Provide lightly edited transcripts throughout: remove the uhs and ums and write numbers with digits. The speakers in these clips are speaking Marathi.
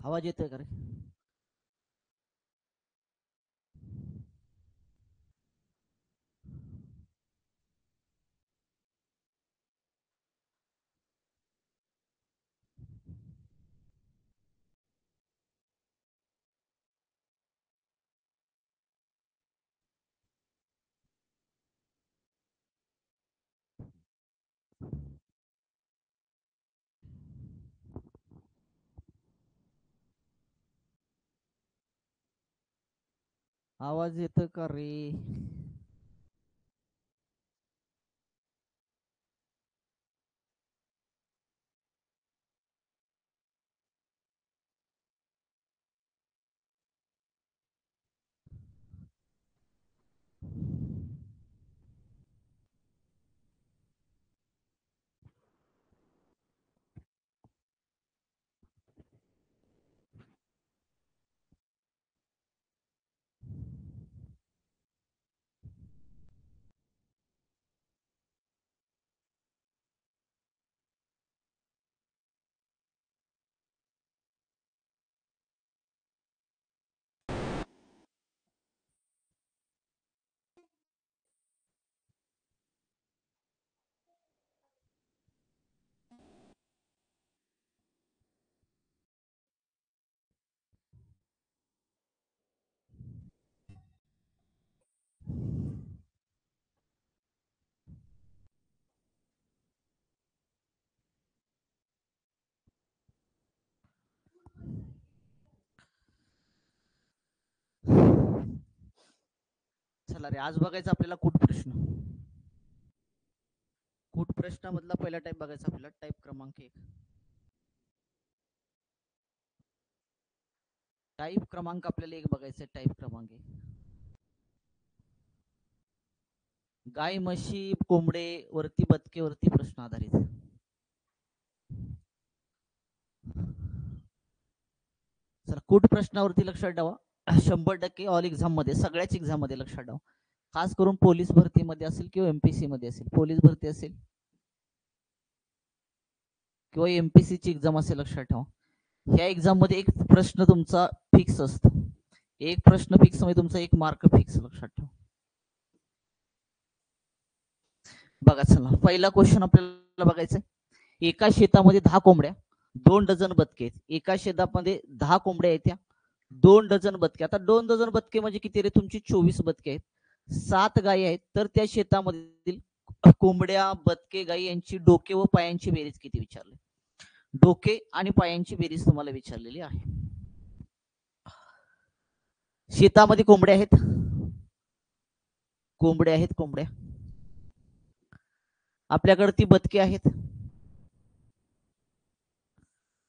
आवाज येतोय का रे? आवाज येतोय का रे? चला रे, आज बघायचं आपल्याला कूट प्रश्न. कूट प्रश्नामधला पहिला टाईप बघायचा आपल्याला, टाईप क्रमांक 1. टाईप क्रमांक आपल्याला 1 बघायचं, टाईप क्रमांक 1. गाय, म्हशी, कोंबडे वरती, बदके वरती प्रश्न आधारित. चला, कूट प्रश्नावरती लक्षात ठेवा. 100% ऑल एक्झाम मध्ये, सगळ्याच एक्झाम मध्ये लक्षात ठेवा. खास करून पोलीस भरतीमध्ये असेल किंवा एमपीसी मध्ये असेल, पोलीस भरती असेल किंवा एमपीसी ची एक्झाम असेल, लक्षात ठेवा. ह्या एक्झाम मध्ये एक प्रश्न तुमचा फिक्स असतो. एक प्रश्न फिक्स म्हणजे तुमचा 1 मार्क फिक्स, लक्षात ठेवा. बघा, चला पहिला क्वेश्चन आपल्याला बघायचा आहे. एका शेतामध्ये 10 कोंबड्या, 2 डझन बदके आहेत. एका शेतामध्ये 10 कोंबड्या आहेत, त्या 2 डझन बदके. आता 2 डझन बदके म्हणजे किती रे? तुमची 24 बदके आहेत. 7 गायी आहेत. तर त्या शेतामधील कोंबड्या, बदके, गायी यांची डोके व पायांची बेरीज किती विचारली? डोके आणि पायांची बेरीज तुम्हाला विचारलेली आहे. शेतामध्ये कोंबड्या आहेत, कोंबड्या आहेत, कोंबड्या. आपल्याकडे ती बदके आहेत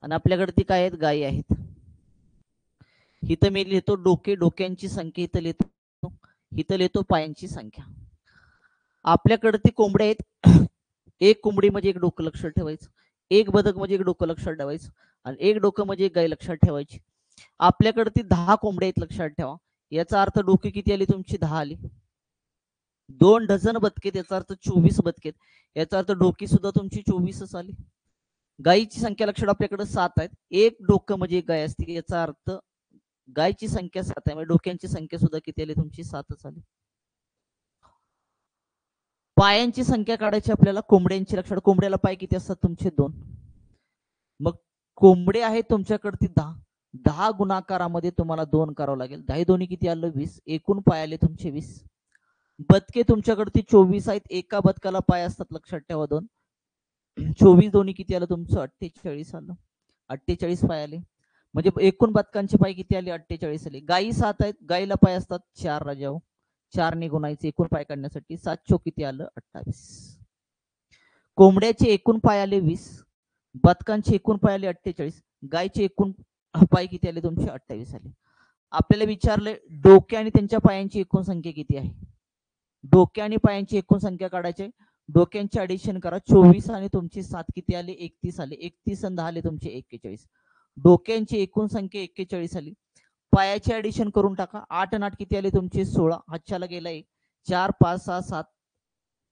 आणि आपल्याकडे ती काय आहेत? गायी आहेत. इथं मी लिहितो डोके, डोक्यांची संख्या इथं लिहितो, इथं लिहितो पायांची संख्या. आपल्याकडे ती कोंबड्या आहेत. एक कोंबडी म्हणजे 1 डोकं, लक्षात ठेवायचं. एक बदक म्हणजे 1 डोकं, लक्षात ठेवायचं. आणि 1 डोकं म्हणजे 1 गाय, लक्षात ठेवायची. आपल्याकडे ती 10 कोंबड्या आहेत, लक्षात ठेवा. याचा अर्थ डोके किती आली तुमची? 10 आली. 2 डझन बदके, याचा अर्थ 24 बदके. याचा अर्थ डोकी सुद्धा तुमची 24च आली. गायीची संख्या लक्षात आपल्याकडे 7 आहेत. 1 डोकं म्हणजे 1 गाय असते. याचा अर्थ गायची संख्या 7 आहे, म्हणजे डोक्यांची संख्या सुद्धा किती आली तुमची? 7च आली. पायांची संख्या काढायची आपल्याला कोंबड्यांची. लक्षात, कोंबड्याला पाय किती असतात तुमचे? 2. मग कोंबडे आहेत तुमच्याकडे ती 10. 10 गुणाकारामध्ये तुम्हाला 2 करावं लागेल. 10 दोन्ही किती आलं? 20. एकूण पाय आले तुमचे 20. बदके तुमच्याकडे ती 24 आहेत. एका बदकाला पाय असतात, लक्षात ठेवा 2. 24 दोन्ही किती आलं तुमचं? 48 आलं. 48 पाय आले. म्हणजे एकूण बदकांचे पाय किती आले? 48 आले. गायी 7 आहेत. गायीला पाय असतात 4 राजाओ. 4 ने गुणायचे एकूण पाय काढण्यासाठी. 7 चोक किती आलं? 28. कोंबड्याचे एकूण पाय आले 20. बदकांचे एकूण पाय आले 48. गायचे एकूण पाय किती आले तुमचे? 28 आले. आपल्याला विचारले डोके आणि त्यांच्या पायांची एकूण संख्या किती आहे. डोके आणि पायांची एकूण संख्या काढायची. डोक्यांचे ऍडिशन करा. 24 आणि तुमची 7 किती आले. 31 आले. 31 आणि 10 आले तुमचे 41. डोक्यांची एकूण संख्या 41 आली. पायाचे ऍडिशन करून टाका. 8 आणि 8 किती आले तुमचे 16. हातच्याला गेला 1. 4 5 6 7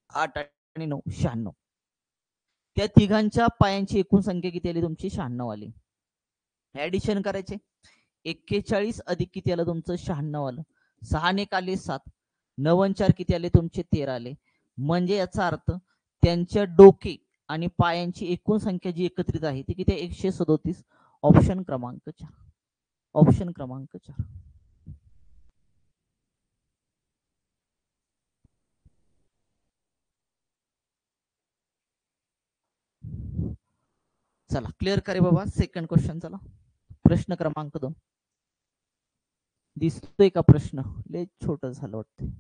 8 आणि 9 96. त्या तिघांच्या पायांची एकूण संख्या किती आली तुमची 96 आली. ऍडिशन करायचे. 41 अधिक किती आलं तुमचं 96 आलं. 6 ने आले 7. 9 आणि 4 किती आले तुमचे 13 आले. म्हणजे याचा अर्थ त्यांच्या डोके आणि पायांची एकूण संख्या जी एकत्रित आहे ती किती 137. ऑप्शन क्रमांक 4. ऑप्शन क्रमांक 4. चला क्लिअर करे बाबा. Second question. चला प्रश्न क्रमांक 2. दिसतोय का प्रश्न. लय छोट झालं वाटतं.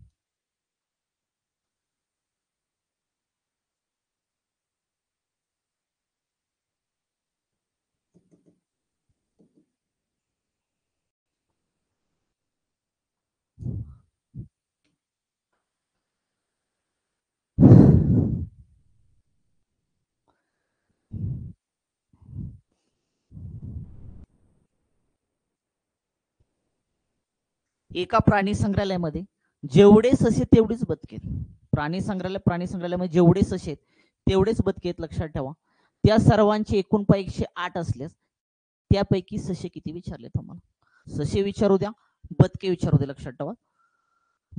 एका प्राणी संग्रहालयामध्ये जेवढे ससे तेवढेच बदके. प्राणी संग्रहालयामध्ये जेवढे ससे तेवढेच बदके लक्षात ठेवा. त्या सर्वांची एकूण पाय 108 असल्यास त्यापैकी ससे किती विचारले तुम्हाला. ससे विचारू द्या, बदके विचारू द्या. लक्षात ठेवा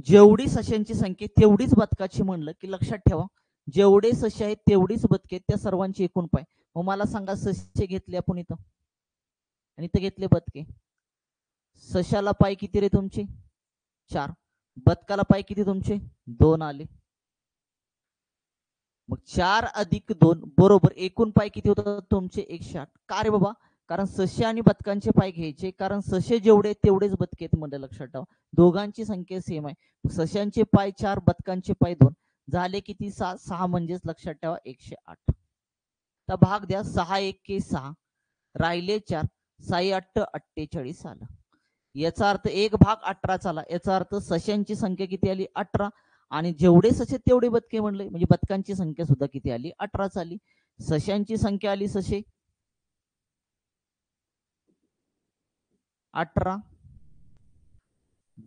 जेवढी सशांची संख्या तेवढीच बदकाची म्हणलं की लक्षात ठेवा जेवढे ससे आहेत तेवढीच बदके त्या सर्वांची एकूण पाय. मग मला सांगा ससे घेतले आपण इथं आणि इथं घेतले बदके. सशाला पाय किती रे तुमचे 4. बदकाला पाय किती तुमचे 2 आले. मग 4 अधिक 2 बरोबर एकूण पाय किती होतात तुमचे 108. का रे बाबा. कारण ससे आणि बदकांचे पाय घ्यायचे. कारण ससे जेवढे तेवढेच बदके आहेत म्हणजे लक्षात ठेवा. दोघांची संख्या सेम आहे. सशांचे पाय 4 बदकांचे पाय 2 झाले किती 6 म्हणजेच लक्षात ठेवा 108. तर भाग द्या. 6 1 6 राहिले 4. 6 8 48 आलं. याचा अर्थ एक भाग 18 आला. याचा अर्थ सशांची संख्या किती आली 18 आणि जेवढे ससे तेवढे बदके म्हणले म्हणजे बदकांची संख्या सुद्धा किती आली 18 आली. सशांची संख्या आली ससे 18.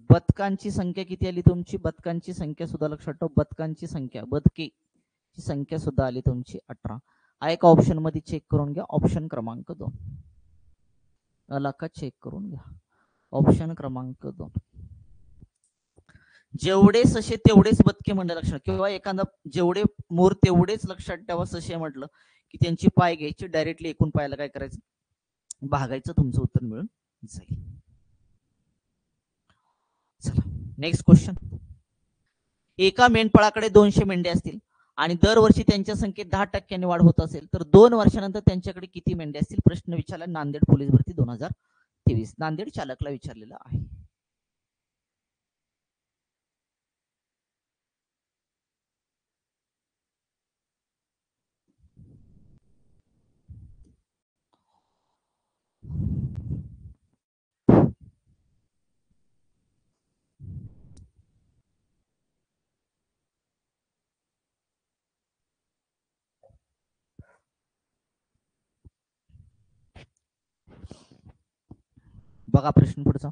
बदकांची संख्या किती आली तुमची. बदकांची संख्या सुद्धा लक्षात ठेवा. बदकांची संख्या बदके संख्या सुद्धा आली तुमची 18. हा एका ऑप्शन मध्ये चेक करून घ्या. ऑप्शन क्रमांक 2 आला का चेक करून घ्या. ऑप्शन क्रमांक 2. जेवढे ससे तेवढेच बदके म्हणलं लक्षात. किंवा एखादा जेवढे मोर तेवढेच लक्षात ठेवा ससे म्हटलं की त्यांची पाय घ्यायची डायरेक्टली एकूण पायाला काय करायचं भागायचं. तुमचं उत्तर मिळून जाईल. चला नेक्स्ट क्वेश्चन. एका मेंढपाळाकडे 200 मेंढे असतील आणि दरवर्षी त्यांच्या संख्येत 10% वाढ होत असेल तर 2 वर्षानंतर त्यांच्याकडे किती मेंढे असतील. प्रश्न विचारला नांदेड पोलीस भरती 2023. नांदेड चालकला विचारलेला आहे. बघा प्रश्न पुढचा.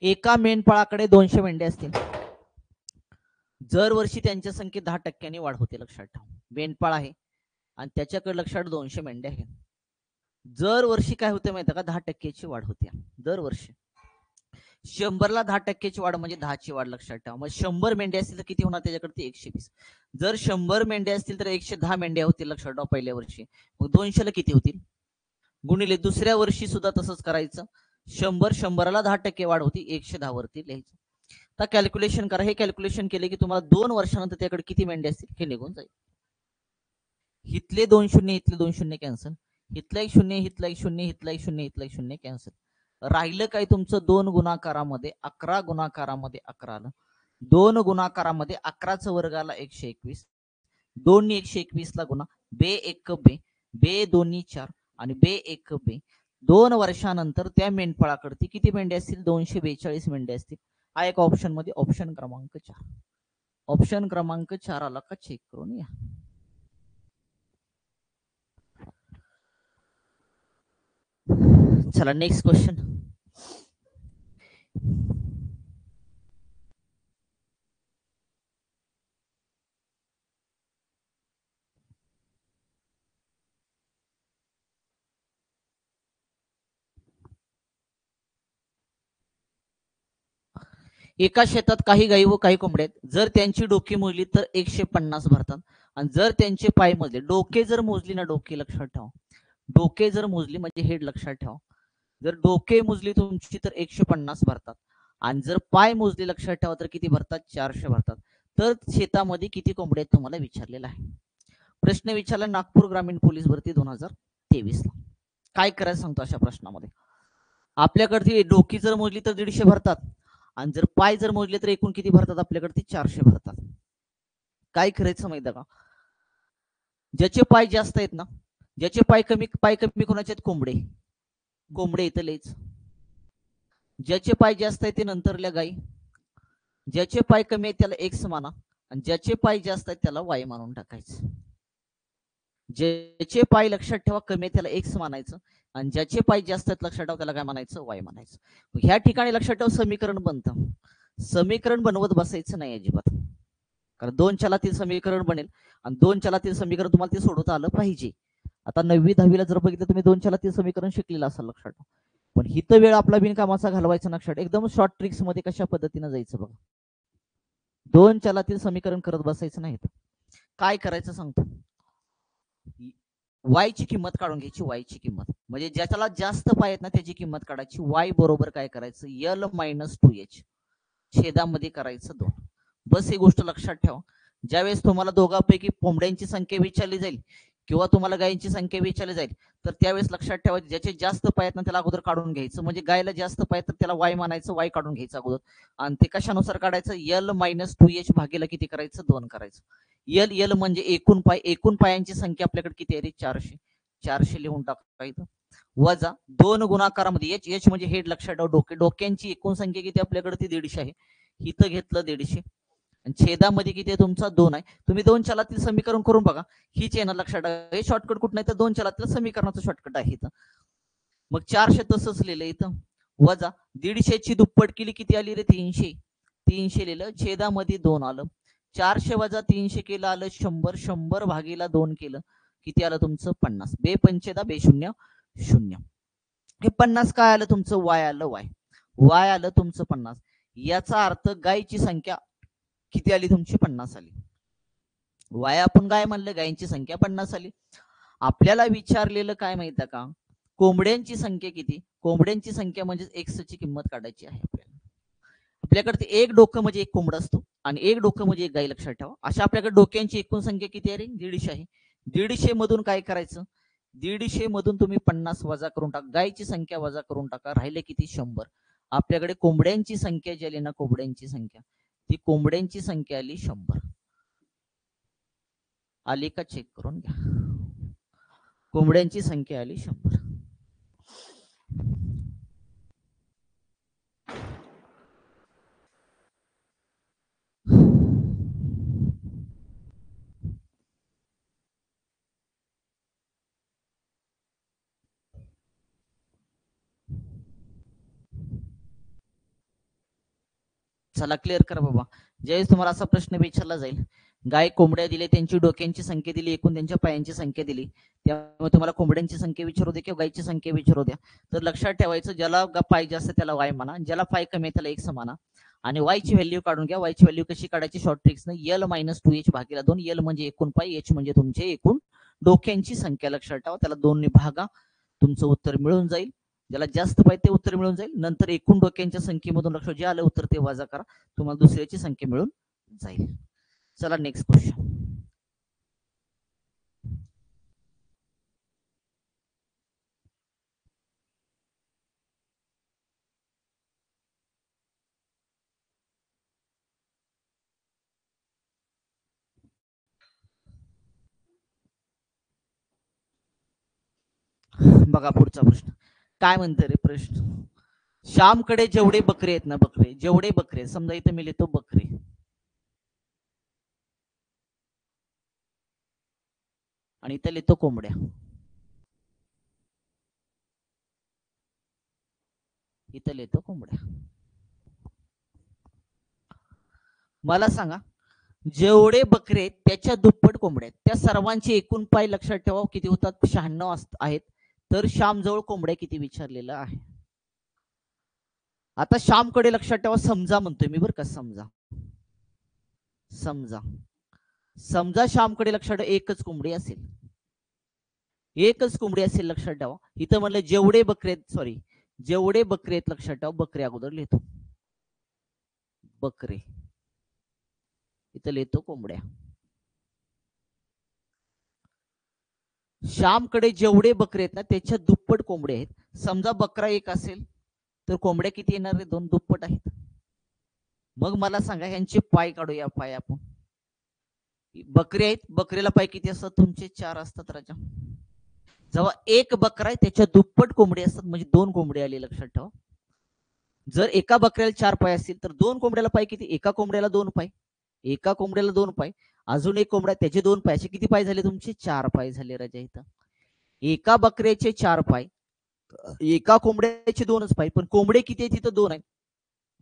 एका मेंढपाळाकडे 200 मेंढे असतील. दरवर्षी त्यांच्या संख्येत 10% वाढ होते. लक्षात ठेवा मेंढपाळ आहे आणि त्याच्याकडे लक्षात 200 मेंढ्या आहेत. दरवर्षी काय होते माहिती का 10%ची वाढ होते. दरवर्षी 100ला 10%ची वाढ म्हणजे 10ची वाढ. लक्षात ठेवा. मग 100 मेंढ्या असतील तर किती होणार त्याच्याकडे 120. जर 100 मेंढ्या असतील तर 110 मेंढ्या होतील. लक्षात ठेवा पहिल्या वर्षी. मग 200ला किती होतील गुणिले. दुसऱ्या वर्षी सुद्धा तसंच करायचं. 100ला 10% वाढ होती 110 वरती लिहायचं. तर कॅल्क्युलेशन करा. हे कॅल्क्युलेशन केले की तुम्हाला 2 वर्षानंतर त्याकडे किती मेंढ्या असतील हे निघून जाईल. इथले 2 शून्य इथले 2 शून्य कॅन्सल. इथला 1 शून्य इथला 1 शून्य इथला 1 शून्य इथला 1 शून्य कॅन्सल. राहिलं काय तुमचं 2 गुणाकारामध्ये 11 गुणाकारामध्ये 11 आलं. 2 गुणाकारामध्ये 11चा वर्ग आला 121. 2 नी 121 ला गुणा. बे 1 बे बे 2 4 आणि बे 1 बे 2 वर्षानंतर त्या मेंढपाळाकडे किती मेंढे असतील? 242 मेंढे असतील. हा एक ऑप्शन मध्ये ऑप्शन क्रमांक 4. ऑप्शन क्रमांक 4 आला का चेक करून या. चला नेक्स्ट क्वेश्चन. एका शेतात काही गायी व काही कोंबड्या आहेत. जर त्यांची डोकी मोजली तर 150 भरतात. आणि जर त्यांचे पाय मोजले, डोके जर मोजली ना, डोके लक्षात ठेवा, डोके जर मोजली म्हणजे हेड लक्षात ठेवा, जर डोके मोजली तुमची तर 150 भरतात. आणि जर पाय मोजले लक्षात ठेवा तर किती भरतात? 400 भरतात. तर शेतामध्ये किती कोंबड्या आहेत तुम्हाला विचारलेला आहे. प्रश्न विचारला नागपूर ग्रामीण पोलीस भरती 2023 ला. काय करायचं सांगतो अशा प्रश्नामध्ये. आपल्याकडे डोकी जर मोजली तर 150 भरतात. आणि जर पाय जर मोजले तर एकूण किती भरतात? आपल्याकडे 400 भरतात. काय करायचं माहिती का? ज्याचे पाय जास्त आहेत ना, ज्याचे पाय कमी कोणाचे आहेत? कोंबडे. कोंबडे इथं लयच. ज्याचे पाय जास्त आहेत ते नंतरल्या गायी. ज्याचे पाय कमी आहेत त्याला एक्स माना, आणि ज्याचे पाय जास्त आहेत त्याला वाय मानून टाकायचं. ज्याचे पाय लक्षात ठेवा कमी आहेत त्याला एक्स मानायचं, आणि ज्याचे पाय जास्त आहेत लक्षात ठेवा त्याला काय म्हणायचं? वाय म्हणायचं. ह्या ठिकाणी लक्षात ठेवा समीकरण बनतं. समीकरण बनवत बसायचं नाही अजिबात, कारण 2 चलातील समीकरण बनेल आणि 2 चलातील समीकरण तुम्हाला ते सोडवता आलं पाहिजे. आता 9वी 10वीला जर बघितलं तुम्ही 2 चलातील समीकरण शिकलेलं असाल लक्षात ठेवा. पण हित वेळ आपला बिनकामाचा घालवायचा लक्षात. एकदम शॉर्ट ट्रिक्स मध्ये कशा पद्धतीने जायचं बघा. 2 चलातील समीकरण करत बसायचं नाही. काय करायचं सांगतो. वाय ची किंमत काढून घ्यायची. वाय ची किंमत म्हणजे ज्याच्याला जास्त पाय आहेत ना त्याची किंमत काढायची. वाय बरोबर काय करायचं? L-2h छेदामध्ये करायचं 2. बस ही गोष्ट लक्षात ठेवा. ज्यावेळेस तुम्हाला दोघांपैकी कोंबड्यांची संख्या विचारली जाईल किंवा तुम्हाला गायींची संख्या विचारली जाईल तर त्यावेळेस लक्षात ठेवा ज्याचे जास्त पाय आहेत ना त्याला अगोदर काढून घ्यायचं. म्हणजे गायला जास्त पाय तर त्याला वाय मानायचं, वाय काढून घ्यायचं अगोदर. आणि ते कशानुसार काढायचं? L-2h भागीला किती करायचं? 2 करायचं. L म्हणजे एकूण पाय. एकूण पायांची संख्या आपल्याकडे किती आहे? 400. 400 लिहून टाकायचं. वजा 2 गुणाकारामध्ये एच. एच म्हणजे हेड लक्षात ठेवा. डोके. डोक्यांची एकूण संख्या किती आपल्याकडे? ती 150 आहे. इथं घेतलं 150. छेदामध्ये किती आहे? तुमचा 2 आहे. तुम्ही 2 चलातील समीकरण करून बघा. हीच येणार लक्षात ठेवा. हे शॉर्टकट कुठं नाही तर 2 चलातील समीकरणाचं शॉर्टकट आहे इथं. मग 400 तसंच लिहिलं इथं. वजा 150 ची दुप्पट केली किती आली रे? 300. 300 लिहिलं. छेदामध्ये 2 आलं. 400 वजा 300 केलं आलं 100. 100 भागीला 2 केलं किती आलं तुमचं? 50. बे पंचेदा बे शून्य 0. हे 50 काय आलं तुमचं? वाय आलं. वाय. वाय आलं तुमचं 50. याचा अर्थ गायची संख्या किती आली तुमची? 50 आली. वाय आपण गाय म्हणलं, गायींची संख्या 50 आली. आपल्याला विचारलेलं काय माहिती का? कोंबड्यांची संख्या किती? कोंबड्यांची संख्या म्हणजे एक्स ची किंमत काढायची आहे आपल्याला. आपल्याकडे एक डोकं म्हणजे एक कोंबडा असतो आणि एक डोकं म्हणजे एक गाय लक्षात ठेवा. अशा आपल्याकडे डोक्यांची एकूण संख्या किती आहे रे? 150 आहे. 150 मधून काय करायचं? 150 मधून तुम्ही 50 वजा करून टाका. गायची संख्या वजा करून टाका. राहिले किती? 100. आपल्याकडे कोंबड्यांची संख्या जी आली ना, कोंबड्यांची संख्या, ती कोंबड्यांची संख्या आली 100. आली का चेक करून घ्या. कोंबड्यांची संख्या आली 100. चला क्लिअर करा बाबा. ज्यावेळेस तुम्हाला असा प्रश्न विचारला जाईल, गाय कोंबड्या दिले, त्यांची डोक्यांची संख्या दिली, एकूण त्यांच्या पायांची संख्या दिली, त्यामुळे तुम्हाला कोंबड्यांची संख्या विचारू दे किंवा गायची संख्या विचारू द्या, तर लक्षात ठेवायचं ज्याला पाय जास्त त्याला वाय म्हणा, ज्याला पाय कमी त्याला एक्स म्हणा. आणि वाय ची व्हॅल्यू काढून घ्या. वाय ची व्हॅल्यू कशी काढायची? शॉर्ट ट्रिक्स नाही. L-2h भागीला 2. L म्हणजे एकूण पाय, एच म्हणजे तुमचे एकूण डोक्यांची संख्या लक्षात ठेवा. त्याला 2 ने भागा, तुमचं उत्तर मिळून जाईल. ज्याला जास्त पाहिजे ते उत्तर मिळून जाईल. नंतर एकूण डोक्यांच्या संख्येमधून लक्ष जे आलं उत्तर ते वजा करा, तुम्हाला दुसऱ्याची संख्या मिळून जाईल. चला नेक्स्ट क्वेश्चन. बघा पुढचा प्रश्न. काय म्हणते रे प्रश्न? श्यामकडे जेवढे बकरे आहेत ना, बकरे जेवढे बकरे, समजा इथे मी लिहितो बकरे, आणि इथे लिहितो कोंबड्या, इथे लिहितो कोंबड्या. मला सांगा, जेवढे बकरे आहेत त्याच्या दुप्पट कोंबड्या आहेत. त्या सर्वांचे एकूण पाय लक्षात ठेवा किती होतात, 96 आहेत. तर श्यामजवळ कोंबड्या किती विचारलेलं आहे. आता श्यामकडे लक्षात ठेवा, समजा म्हणतोय मी बरं का, समजा समजा समजा श्यामकडे लक्षात ठेवा एकच कोंबडी असेल, एकच कोंबडी असेल लक्षात ठेवा. इथं म्हणलं जेवढे बकरे आहेत, सॉरी जेवढे बकरे आहेत लक्षात ठेवा, बकरे अगोदर लिहितो, बकरे इथं लिहितो कोंबड्या. श्यामकडे जेवढे बकरे आहेत ना त्याच्या दुप्पट कोंबडे आहेत. समजा बकरा एक असेल तर कोंबड्या किती येणार आहे, 2 दुप्पट आहेत. मग मला सांगा यांचे पाय काढूया. पाय आपण, बकरे आहेत, बकरीला पाय किती असतात तुमचे, 4 असतात राजा. जेव्हा एक बकरा आहे त्याच्या दुप्पट कोंबडी असतात, म्हणजे 2 कोंबडी आली लक्षात ठेवा. जर एका बकऱ्याला 4 पाय असतील तर 2 कोंबड्याला पाय किती, एका कोंबड्याला 2 पाय, एका कोंबड्याला 2 पाय, अजून एक कोंबडा त्याचे 2 पाय, असे किती पाय झाले तुमचे, 4 पाय झाले राजा. इथं एका बकऱ्याचे 4 पाय, एका कोंबड्याचे 2च पाय, पण कोंबडे किती आहेत तिथं 2 आहेत,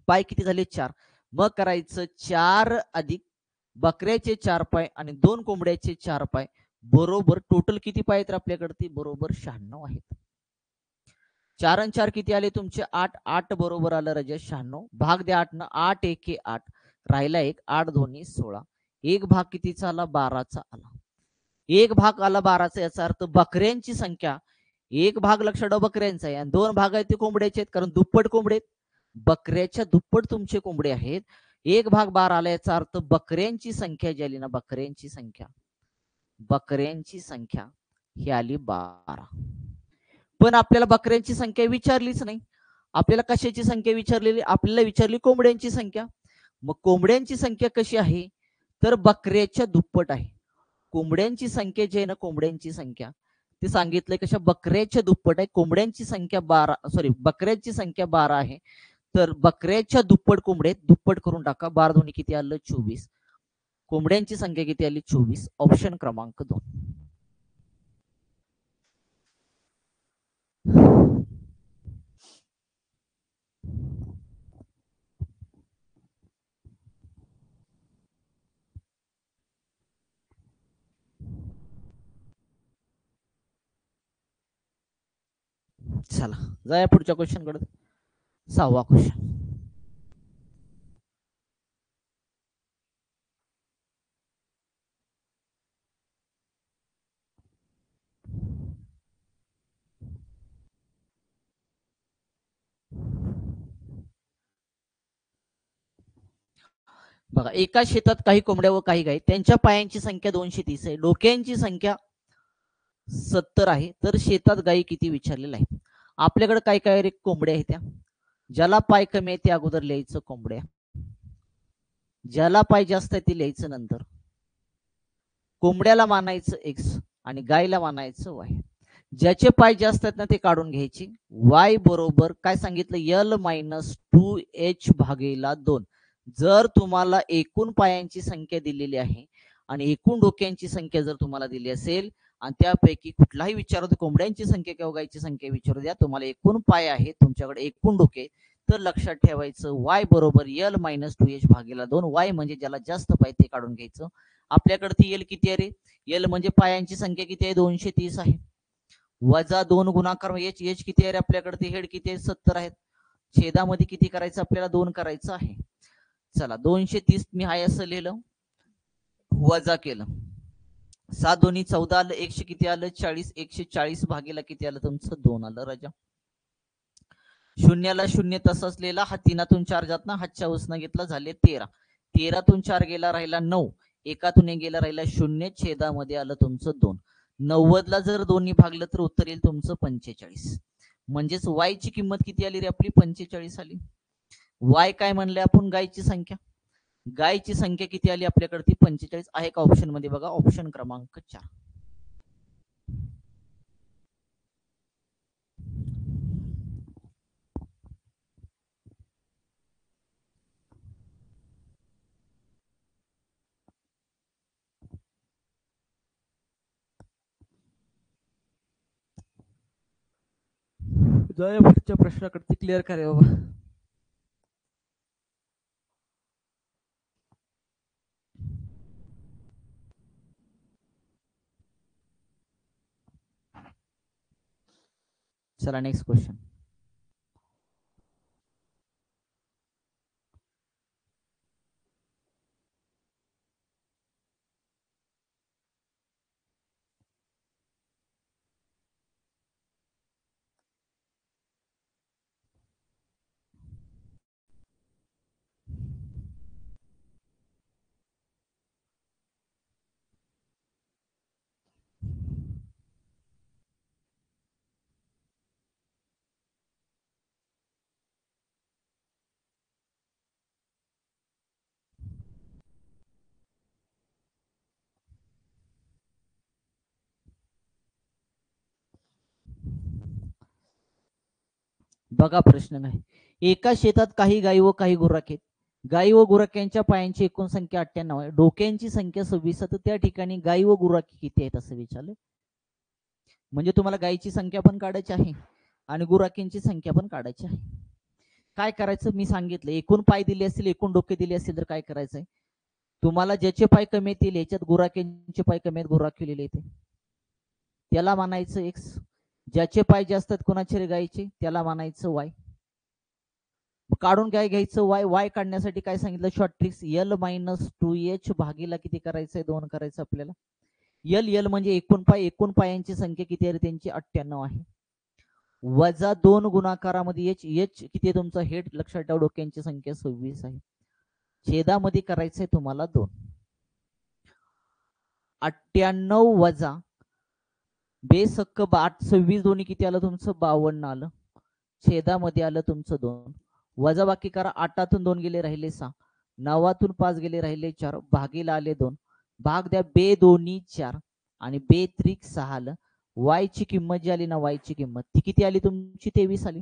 पाय किती झाले, 4. मग करायचं 4 अधिक बकऱ्याचे 4 पाय आणि 2 कोंबड्याचे 4 पाय, बरोबर टोटल किती पाय आहेत आपल्याकडे, बरोबर 96 आहेत. 4 आणि 4 किती आले तुमचे, 8. 8 बरोबर आलं राजा 96. भाग द्या 8 न, 8 1 8, राहिला 1, 8 2 16. एक भाग कितीचा आला, 12चा आला. एक भाग आला 12चा, याचा अर्थ बकऱ्यांची संख्या, एक भाग लक्षात ठेवा बकऱ्यांचा आहे आणि 2 भाग आहेत ते कोंबड्याचे आहेत, कारण दुप्पट कोंबडे आहेत. बकऱ्याच्या दुप्पट तुमचे कोंबडे आहेत. एक भाग 12 आला, याचा अर्थ बकऱ्यांची संख्या जी आली ना, बकऱ्यांची संख्या ही आली 12. पण आपल्याला बकऱ्यांची संख्या विचारलीच नाही. आपल्याला कशाची संख्या विचारलेली, आपल्याला विचारली कोंबड्यांची संख्या. मग कोंबड्यांची संख्या कशी आहे, तर बकऱ्याच्या दुप्पट आहे. कोंबड्यांची संख्या जी आहे ना, कोंबड्यांची संख्या ते सांगितलंय कशा, बकऱ्याच्या दुप्पट आहे. कोंबड्यांची संख्या 12, सॉरी बकऱ्यांची संख्या 12 आहे. तर बकऱ्याच्या दुप्पट कोंबडे, दुप्पट करून टाका, 12 दोन्ही किती आलं, 24. कोंबड्यांची संख्या किती आली, 24. ऑप्शन क्रमांक 2. चला जाऊया पुढच्या क्वेश्चन कडे. 6वा क्वेश्चन. बघा, एका शेतात काही कोंबड्या व काही गायी, त्यांच्या पायांची संख्या 230 आहे, डोक्यांची संख्या 70 आहे. तर शेतात गायी किती विचारलेलं आहे. आपल्याकडे काय काय रे कोंबड्या आहेत, त्या ज्याला पाय कमी आहे ते अगोदर लिहायचं कोंबड्या, ज्याला पाय जास्त आहे ते लिहायचं नंतर. कोंबड्याला मानायचं x आणि गायला मानायचं y. ज्याचे पाय जास्त आहेत ना ते काढून घ्यायचे. y बरोबर काय सांगितलं, l-2h भागेला 2. जर तुम्हाला एकूण पायांची संख्या दिलेली आहे आणि एकूण डोक्यांची संख्या जर तुम्हाला दिली असेल आणि त्यापैकी कुठलाही विचारू, कोंबड्यांची संख्या किंवा गायची संख्या विचारू द्या, तुम्हाला एकूण पाय आहे तुमच्याकडे, एकूण डोके, तर लक्षात ठेवायचं y बरोबर l-2h भागेला 2. y म्हणजे ज्याला जास्त पाय ते काढून घ्यायचं. आपल्याकडे ती l किती आहे रे, l म्हणजे पायांची संख्या किती आहे, 230 आहे, वजा 2 गुणाकार h, h किती आहे रे आपल्याकडे, ते हेड किती आहे, 70 आहेत. छेदामध्ये किती करायचं आपल्याला, 2 करायचं आहे. चला 230 मी हाय असं लिहिलं, वजा केलं, 7 दोन्ही 14 आलं, 100 किती आलं, 40. 140 भागेला किती आलं तुमचं, 2 आलं राजा. शून्याला शून्य तसंच लिहिला, हा 3तून 4 जात ना, हातच्या उसना घेतला, झाले 13. 13तून 4 गेला राहिला 9, एकातून एक गेला राहिला 0, छेदामध्ये आलं तुमचं 2. 90ला जर दोन्ही भागलं तर उत्तर येईल तुमचं 45. म्हणजेच y ची किंमत किती आली रे आपली, 45 आली. y काय म्हणले आपण, गायची संख्या, गायची संख्या किती आली आपल्याकडे, ती 45 आहे का ऑप्शन मध्ये, बघा ऑप्शन क्रमांक 4. जाऊया पुढच्या प्रश्नाकडे, क्लिअर करा बाबा. चला नेक्स्ट क्वेश्चन. बघा प्रश्न काय. एका शेतात काही गायी व काही गुराख आहेत. गायी व गुराख्यांच्या पायांची एकूण संख्या 98 आहे, डोक्यांची संख्या 26. तर त्या ठिकाणी गायी व गुराखी किती आहेत असं विचारलं. म्हणजे तुम्हाला गायीची संख्या पण काढायची आहे आणि गुराखींची संख्या पण काढायची आहे. काय करायचं, मी सांगितलं एकूण पाय दिले असतील, एकूण डोके दिले असतील तर काय करायचंय, तुम्हाला ज्याचे पाय कमी येतील, याच्यात गुराख्यांचे पाय कमी आहेत, गुराखी लिहिले येते, त्याला मानायचं एक्स. ज्याचे पाय जास्त आहेत कोणाचे गायीचे, त्याला मानायचं वाय. काढून काय घ्यायचं, वाय. वाय काढण्यासाठी काय सांगितलं, short tricks. L minus 2h भागीला किती करायचंय, 2 करायचं आपल्याला. एल एल म्हणजे एकूण पाय, एकूण पायांची संख्या किती आहे त्यांची 98 आहे, वजा 2 गुणाकारामध्ये एच. एच किती आहे तुमचा हेड, लक्षात ठेवा डोक्यांची संख्या 26 आहे, छेदामध्ये करायचंय तुम्हाला 2. 98 वजा बेसक्क 8, 26 दोन्ही किती आलं तुमचं 52 आलं, छेदामध्ये आलं तुमचं 2. वजा बाकी करा, 8तून 2 गेले राहिले 6, 9तून 5 गेले राहिले 4, भागीला आले 2, भाग द्या बे दोन्ही 4 आणि बे त्रिक 6 आलं. वाय ची किंमत जी आली ना, वाय ची किंमत ती किती आली तुमची 23 आली.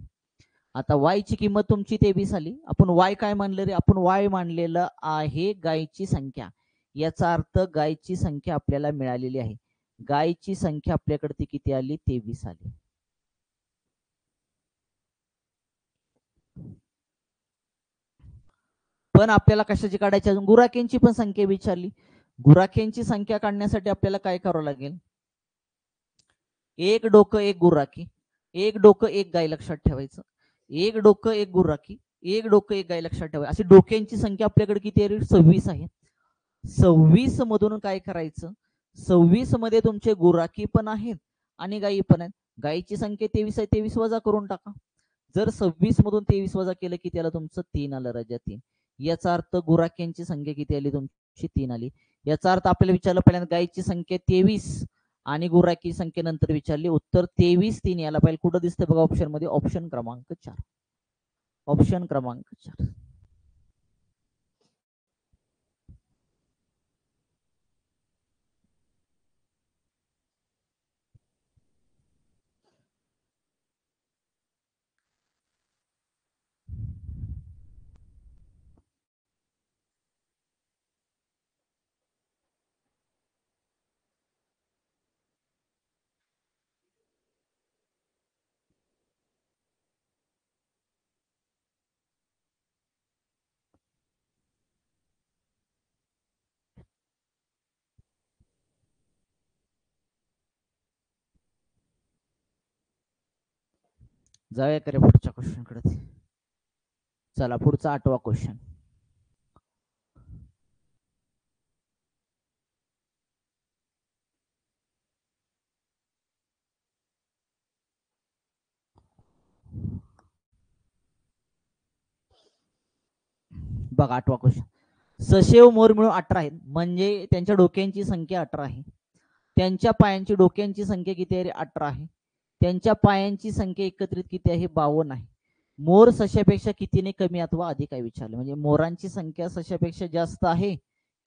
आता वाय ची किंमत तुमची 23 आली. आपण वाय काय मानलं रे, आपण वाय मानलेलं आहे गायची संख्या. याचा अर्थ गायची संख्या आपल्याला मिळालेली आहे. गायची संख्या आपल्याकडे ती किती आली, 23 आली. पण आपल्याला कशाची काढायची, अजून गुराख्यांची पण संख्या विचारली. गुराख्यांची संख्या काढण्यासाठी आपल्याला काय करावं लागेल, एक डोकं एक गुराखी, एक डोकं एक गाय, लक्षात ठेवायचं. एक डोकं एक गुराखी, एक डोकं एक गाय, लक्षात ठेवायचं. अशी डोक्यांची संख्या आपल्याकडे किती आहे, 26 आहे. 26 मधून काय करायचं, 26 मध्ये तुमचे गुराखी पण आहेत आणि गायी पण आहेत. गायीची संख्या 23 आहे, 23 वजा करून टाका. जर 26 मधून 23 वजा केलं की त्याला तुमचं 3 आलं राजा, 3. याचा अर्थ गुराख्यांची संख्या किती आली तुमची, 3 आली. याचा अर्थ आपल्याला विचारलं पहिल्यांदा गायीची संख्या 23 आणि गुराखी संख्येनंतर विचारली, उत्तर 23 3 यायला पाहिजे. कुठं दिसतंय बघा ऑप्शन मध्ये, ऑप्शन क्रमांक 4, ऑप्शन क्रमांक 4. जाऊया करे पुढच्या क्वेश्चन कडे. चला पुढचा 8वा क्वेश्चन. बघा 8वा क्वेश्चन. सशेव मोर मिळून 18 आहेत, म्हणजे त्यांच्या डोक्यांची संख्या 18 आहे. त्यांच्या पायांची डोक्यांची संख्या किती आहे, 18 आहे. त्यांच्या पायांची संख्या एकत्रित किती आहे, 52 आहे. मोर सशापेक्षा कितीने कमी अथवा अधिक आहे विचारलं. म्हणजे मोरांची संख्या सशापेक्षा जास्त आहे,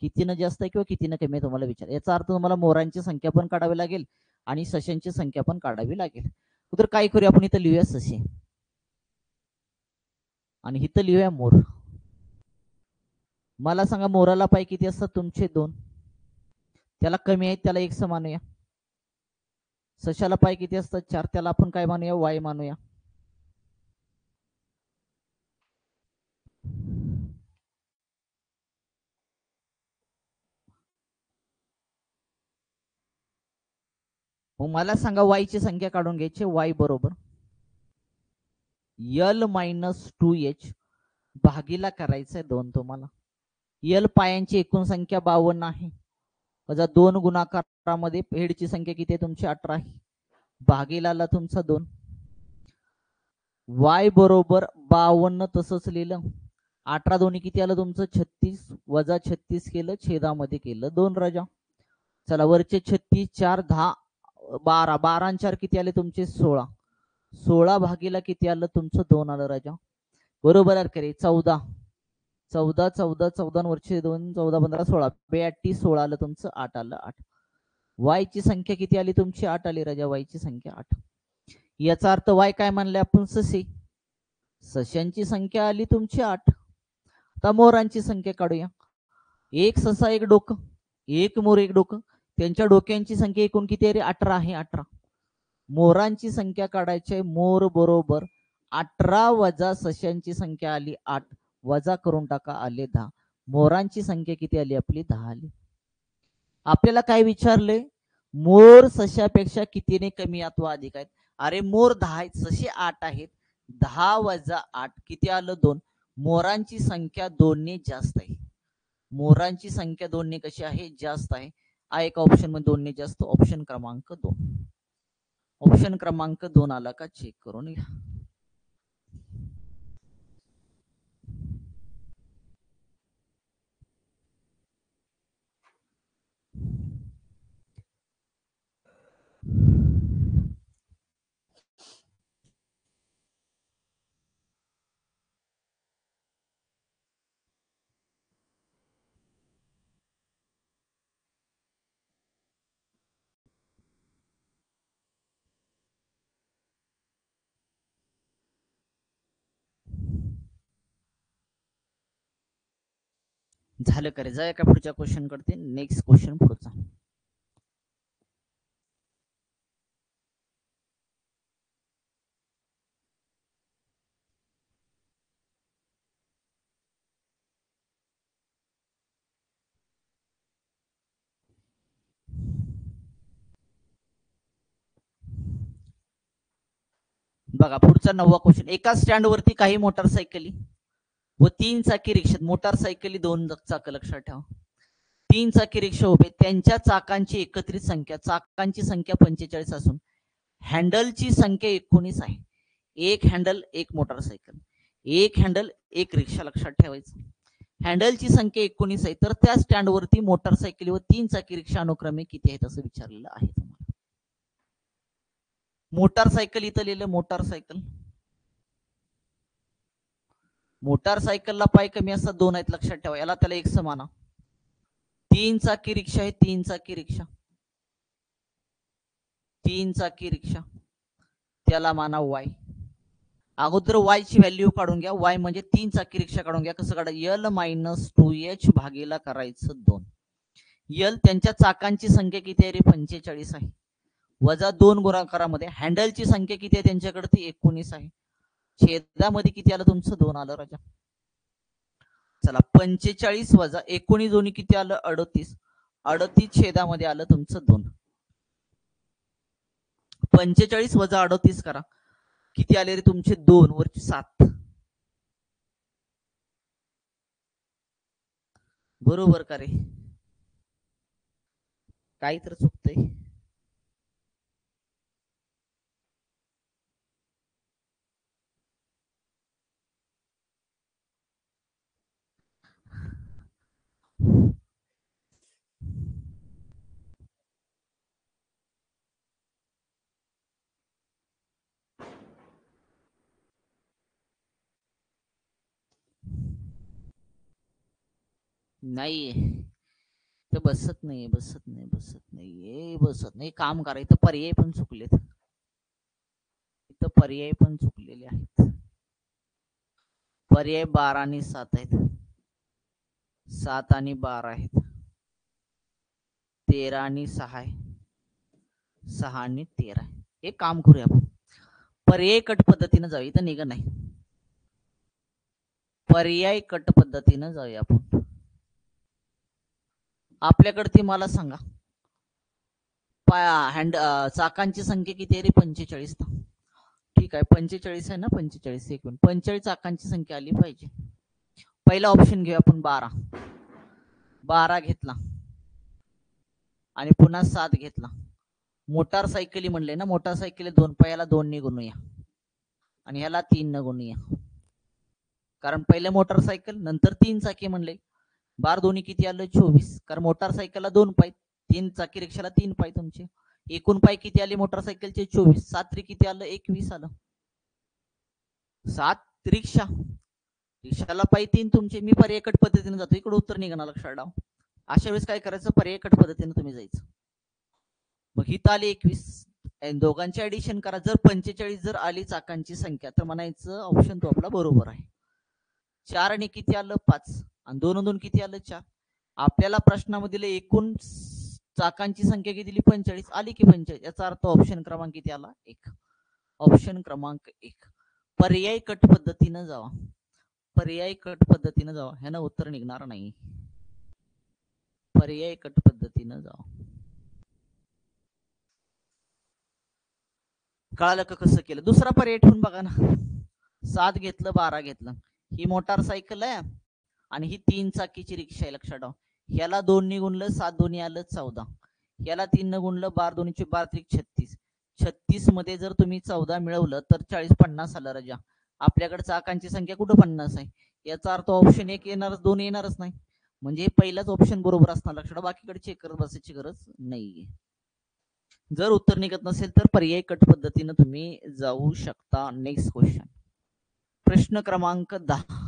कितीनं जास्त आहे किंवा कितीनं कमी आहे तुम्हाला विचार. याचा अर्थ तुम्हाला मोरांची संख्या पण काढावी लागेल आणि सशांची संख्या पण काढावी लागेल. तर काय करूया आपण, इथं लिहूया ससे आणि इथं लिहूया मोर. मला सांगा मोराला पाय किती असतात तुमचे, 2. त्याला कमी आहेत, त्याला 1 मानूया. सशाला पाय किती असतात, 4. त्याला आपण काय मानूया, वाय मानूया. मग मला सांगा y ची संख्या काढून घ्यायची. y बरोबर L-2h भागीला करायचंय 2 तुम्हाला. L पायांची एकूण संख्या 52 आहे. वजा 2 गुणाकारामध्ये हेडची संख्या किती आहे तुमची 18 आहे. भागीला आला तुमचा 2. y बरोबर 52 तसंच लिहिलं. 18 दोन्ही किती आलं तुमचं 36 वजा 36 केलं छेदामध्ये केलं 2 राजा. चला वरचे 36 4 10 12 12 आणि 4 किती आले तुमचे 16. 16 भागीला किती आलं तुमचं 2 आलं राजा. बरोबर आहे करे 14 14 14 14 वरचे 2 14 15 16 82 16 आलं तुमचं 8 आलं 8. y ची संख्या किती आली तुमची 8 आली राजा. y ची संख्या 8. याचा अर्थ y काय म्हणले आपण ससे. सशांची संख्या आली तुमची 8. आता मोरांची संख्या काढूया. एक ससा एक डोकं एक मोर एक डोकं त्यांच्या डोक्यांची संख्या एकूण किती आहे रे 18 आहे. 18 मोरांची संख्या काढायची. मोर बरोबर 18 वजा सशांची संख्या आली 8 वजा करून टाका आले 10. मोरांची संख्या किती आली आपली 10 आली. आपल्याला काय विचारले मोर सशापेक्षा कितीने कमी अथवा अधिक आहेत. अरे मोर 10 आहेत ससे 8 आहेत. 10 वजा 8 किती आलं 2. मोरांची संख्या 2 ने जास्त आहे. मोरांची संख्या 2 ने कशी आहे जास्त आहे. हा एक ऑप्शन मध्ये 2 ने जास्त. ऑप्शन क्रमांक 2. ऑप्शन क्रमांक 2 आला का चेक करून घ्या. झालं करे जाऊया का पुढच्या क्वेश्चन करते. नेक्स्ट क्वेश्चन पुढचा. बघा पुढचा 9वा क्वेश्चन. एका स्टँड वरती काही मोटारसायकली व 3 चाकी रिक्षा. मोटारसायकली 2 चाक लक्षात ठेवा. 3 चाकी रिक्षा उभे त्यांच्या चाकांची एकत्रित संख्या. चाकांची संख्या 45 असून हँडलची संख्या 19 आहे. एक हँडल एक मोटारसायकल एक हँडल एक रिक्षा लक्षात ठेवायचं. हँडलची संख्या 19 आहे तर त्या स्टँड वरती मोटारसायकली व 3 चाकी रिक्षा अनुक्रमे किती आहेत असं विचारलेलं आहे तुम्हाला. मोटारसायकल इथं लिहिलं मोटारसायकल. मोटारसायकलला पाय कमी असतात 2 आहेत लक्षात ठेवा. याला त्याला एक समाना. 3 चाकी रिक्षा आहे 3 चाकी रिक्षा 3 चाकी रिक्षा त्याला माना y. अगोदर y ची व्हॅल्यू काढून घ्या. y म्हणजे 3 चाकी रिक्षा काढून घ्या. कसं काढा L-2h भागीला करायचं 2. L त्यांच्या चाकांची संख्या किती आहे रे 45 आहे. वजा 2 गुणाकारामध्ये हँडलची संख्या किती आहे त्यांच्याकडे ती 19 आहे. छेदामध्ये किती आलं तुमचं 2 आलं राजा. चला 45 वजा 19 दोन्ही किती आलं 38. 38 छेदामध्ये आलं तुमचं 2. 45 वजा 38 करा किती आले रे तुमचे 2 वरचे 7. बरोबर का रे. काही तर चुकतंय. नाही तर बसत नाही बसत नाही बसत नाही बसत नाही. काम करा. इथं पर्याय पण चुकलेत. इथं पर्याय पण चुकलेले आहेत. पर्याय 12 आणि 7 आहेत. 7 आणि 12 आहेत. 13 आणि 6 आहे. 6 आणि 13 आहे. एक काम करूया आपण पर्याय कट पद्धतीने जाऊ. इथं निघ नाही. पर्याय कट पद्धतीने जाऊया आपण. आपल्याकडे ती मला सांगा चाकांची संख्या किती आहे रे? 45. ठीक आहे, 45 आहे ना, 45. एक मिनिट, 45 चाकांची संख्या आली पाहिजे. पहिला ऑप्शन घेऊ आपण, 12 घेतला आणि पुन्हा 7 घेतला. मोटारसायकली म्हणले ना, मोटारसायकल 2 पहिला 2 ने गुणूया आणि ह्याला 3 न गुणूया, कारण पहिले मोटारसायकल नंतर 3 चाकी म्हणले. 12 दोन्ही किती आलं? 24. कारण मोटारसायकलला 2 पाय, 3 चाकी रिक्षाला 3 पाय. तुमचे एकूण पाय किती आले मोटारसायकलचे? 24. 7 किती आलं? 21 आलं. 7 रिक्षाला पाय 3 तुमचे. मी पर्यायकट पद्धतीने जातो, इकडे उत्तर निघणार, लक्षात ठेवा. अशा वेळेस काय करायचं? पर्यायकट पद्धतीने तुम्ही जायचं. मग हित आले 21, दोघांचे ऍडिशन करा. जर 45 जर आली चाकांची संख्या तर म्हणायचं ऑप्शन तो आपला बरोबर आहे. 4 आणि किती आलं? 5 आणि 2 2 किती आलं? 4. आपल्याला प्रश्नामध्ये एकूण चाकांची संख्या किती दिली? 45 आली की 45. याचा अर्थ ऑप्शन क्रमांक किती आला? 1. ऑप्शन क्रमांक 1. पर्याय कट पद्धतीनं जावा, पर्याय कट पद्धतीनं जावा, ह्यानं उत्तर निघणार नाही. पर्याय कट पद्धतीनं जावा. कळालं का कसं केलं? दुसरा पर्याय ठेवून बघा ना. 7 घेतलं, 12 घेतलं. ही मोटारसायकल आहे आणि ही 3 चाकीची रिक्षा आहे, लक्षात ठेवा. ह्याला 2 ने गुणलं, 7 दोन्ही आलं 14. ह्याला 3 न गुणलं, 12 दोन्हीचे 12 36. 36 मध्ये जर तुम्ही 14 मिळवलं तर 40 50 आलं राजा. आपल्याकडे चाकांची संख्या कुठं 50 आहे? याचा अर्थ ऑप्शन 1 येणारच, 2 येणारच नाही. म्हणजे पहिलाच ऑप्शन बरोबर असणार, लक्षात. बाकीकडे चेक करत बसायची गरज नाहीये. जर उत्तर निघत नसेल तर पर्याय कट पद्धतीने तुम्ही जाऊ शकता. नेक्स्ट क्वेश्चन, प्रश्न क्रमांक 10.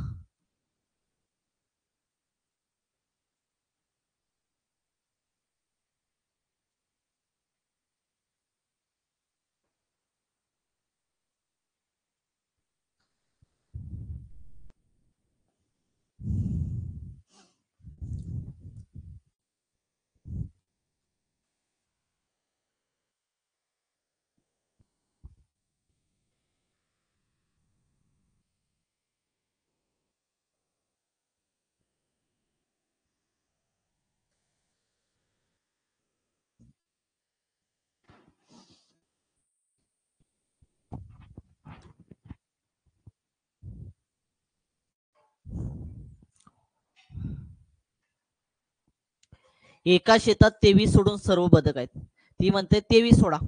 एका शेतात 23 सोडून सर्व बदक आहेत. ती म्हणते 23 सोडा,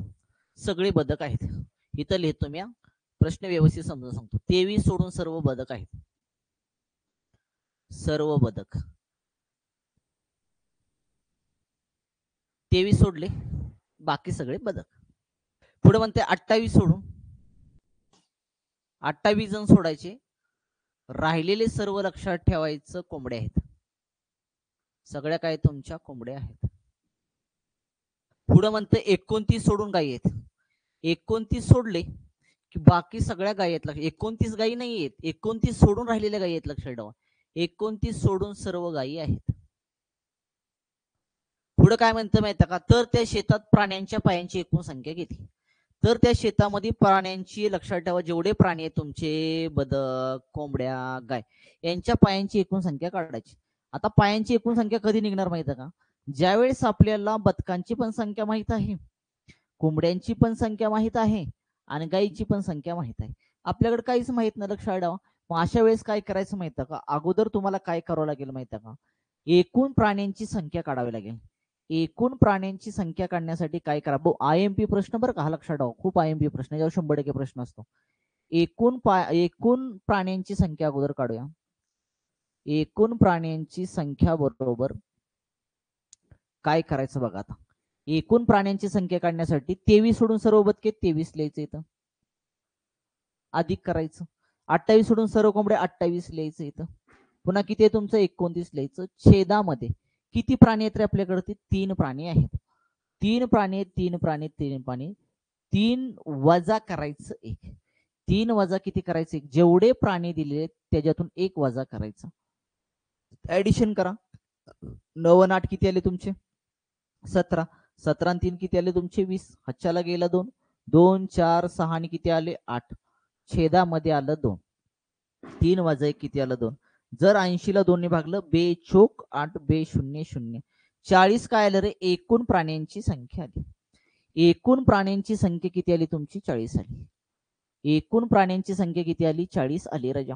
सगळे बदक आहेत. इथं लिहितो मी, प्रश्न व्यवस्थित समजून सांगतो. 23 सोडून सर्व बदक आहेत, सर्व बदक. 23 सोडले, बाकी सगळे बदक. पुढे म्हणते 28 सोडून, 28 जण सोडायचे, राहिलेले सर्व लक्षात ठेवायचं कोंबड्या आहेत. सगळ्या काय तुमच्या कोंबड्या आहेत. पुढे म्हणते 29 सोडून गायी आहेत. 29 सोडले की बाकी सगळ्या गायी आहेत. 29 गायी नाही आहेत, 29 सोडून राहिलेल्या गायी आहेत, लक्षात ठेवा. 29 सोडून सर्व गायी आहेत. पुढे काय म्हणतं माहिती का? तर त्या शेतात प्राण्यांच्या पायांची एकूण संख्या किती? तर त्या शेतामध्ये प्राण्यांची, लक्षात ठेवा, जेवढे प्राणी आहेत तुमचे, बदक, कोंबड्या, गाय, यांच्या पायांची एकूण संख्या काढायची. आता पायांची एकूण संख्या कधी निघणार माहिती का? ज्यावेळेस आपल्याला बदकांची पण संख्या माहित आहे, कोंबड्यांची पण संख्या माहित आहे आणि गायीची पण संख्या माहित आहे. आपल्याकडे काहीच माहित नाही, लक्षात ठेवा. मग अशा वेळेस काय करायचं माहिती का? अगोदर तुम्हाला काय करावं लागेल माहिती का? एकूण प्राण्यांची संख्या काढावी लागेल. एकूण प्राण्यांची संख्या काढण्यासाठी काय करा? IMP प्रश्न बरं का, हा लक्षात ठेवा. खूप IMP प्रश्न, यावर 100% प्रश्न असतो. एकूण प्राण्यांची संख्या अगोदर काढूया. एकूण प्राण्यांची संख्या बरोबर काय करायचं बघा. आता एकूण प्राण्यांची संख्या काढण्यासाठी 23 सोडून सर्व बदके 23 लिहायचं, इथं अधिक करायचं. 28 सोडून सर्व कोंबड्या 28 लिहायचं, इथं पुन्हा किती आहे तुमचं? 29 लिहायचं. छेदामध्ये किती प्राणी आहेत रे आपल्याकडे? 3 प्राणी आहेत. 3 प्राणी, 3 प्राणी, 3 प्राणी, 3 वजा करायचं 1. 3 वजा किती करायचं? 1. जेवढे प्राणी दिले त्याच्यातून 1 वजा करायचं. ऍडिशन करा. 9 आणि 8 किती आले तुमचे? 17. 17 आणि 3 किती आले तुमचे? 20. हच्च्याला गेला 2. 2 4 6 आणि किती आले? 8. छेदामध्ये आलं 2. 3 वजा 1 किती आलं? 2. जर 80 ला 2 ने भागलं, बेचोक 8 बे 0 0. 40 काय आलं रे? एकूण प्राण्यांची संख्या आली. एकूण प्राण्यांची संख्या किती आली तुमची 40 आली. एकूण प्राण्यांची संख्या किती आली 40 आली राजा.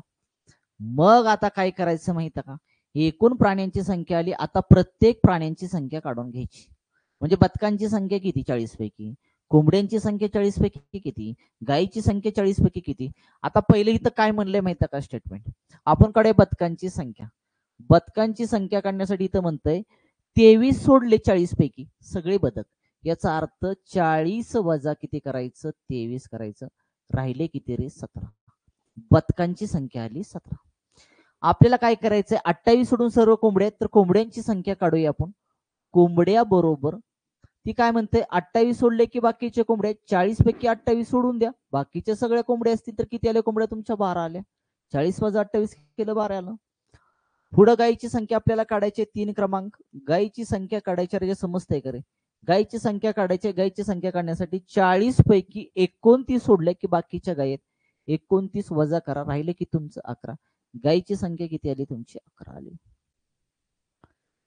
मग आता काय करायचं माहिती का, एकूण प्राण्यांची संख्या आली, आता प्रत्येक प्राण्यांची संख्या काढून घ्यायची. म्हणजे बदकांची संख्या किती 40 पैकी, कोंबड्यांची संख्या 40 पैकी किती, गायीची संख्या 40 पैकी किती. आता पहिले इथं काय म्हणलंय माहिती का स्टेटमेंट, आपण कडे बदकांची संख्या, बदकांची संख्या काढण्यासाठी इथं म्हणतंय 23 सोडले 40 पैकी सगळे बदक, याचा अर्थ 40 वजा किती करायचं 23 करायचं, राहिले किती रे 17. बदकांची संख्या आली 17. आपल्याला काय करायचंय 28 सोडून सर्व कोंबड्या आहेत, तर कोंबड्यांची संख्या काढूया आपण. कोंबड्या बरोबर ती काय म्हणते 28 सोडले की बाकीचे कोंबड्या 40 पैकी 28 सोडून द्या, बाकीच्या सगळ्या कोंबड्या असतील तर किती आल्या कोंबड्या तुमच्या 12 आल्या. 40 वजा 28 केलं 12 आलं. पुढे गायीची संख्या आपल्याला काढायची 3 क्रमांक, गायीची संख्या काढायची रे समजतंय का रे, गायीची संख्या काढायची. गायीची संख्या काढण्यासाठी 40 पैकी 29 सोडले की बाकीच्या गायी 29 वजा करा, राहिले की तुमचं 11. गायीची संख्या किती आली तुमची 11 आली.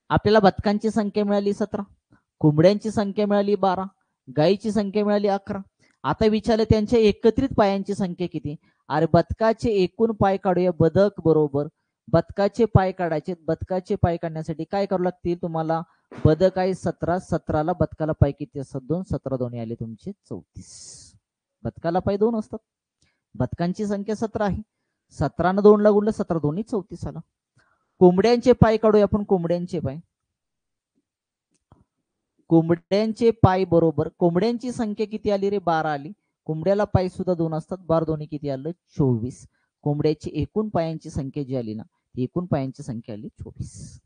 आपल्याला बदकांची संख्या मिळाली 17, कोंबड्यांची संख्या मिळाली 12, गायीची संख्या मिळाली 11. आता विचारलं त्यांच्या एकत्रित पायांची संख्या किती. अरे बदकाचे एकूण पाय काढूया. बदक बरोबर बदकाचे पाय काढायचे. बदकाचे पाय काढण्यासाठी काय करावं लागतील तुम्हाला, बदक आहे 17, 17ला बदकाला पाय किती असतात 2, 17 दोन्ही आले तुमचे 34. बदकाला पाय 2 असतात, बदकांची संख्या 17 आहे, 17 2 ला गुणलं 17 दोन्ही 34 आला. कोंबड्यांचे पाय काढूया आपण. कोंबड्यांचे पाय, कोंबड्यांचे पाय बरोबर कोंबड्यांची संख्या किती आली रे 12 आली. कोंबड्याला पाय सुद्धा 2 असतात, 12 दोन्ही किती आलं 24. कोंबड्याची एकूण पायांची संख्या जी आली ना, एकूण पायांची संख्या आली 24.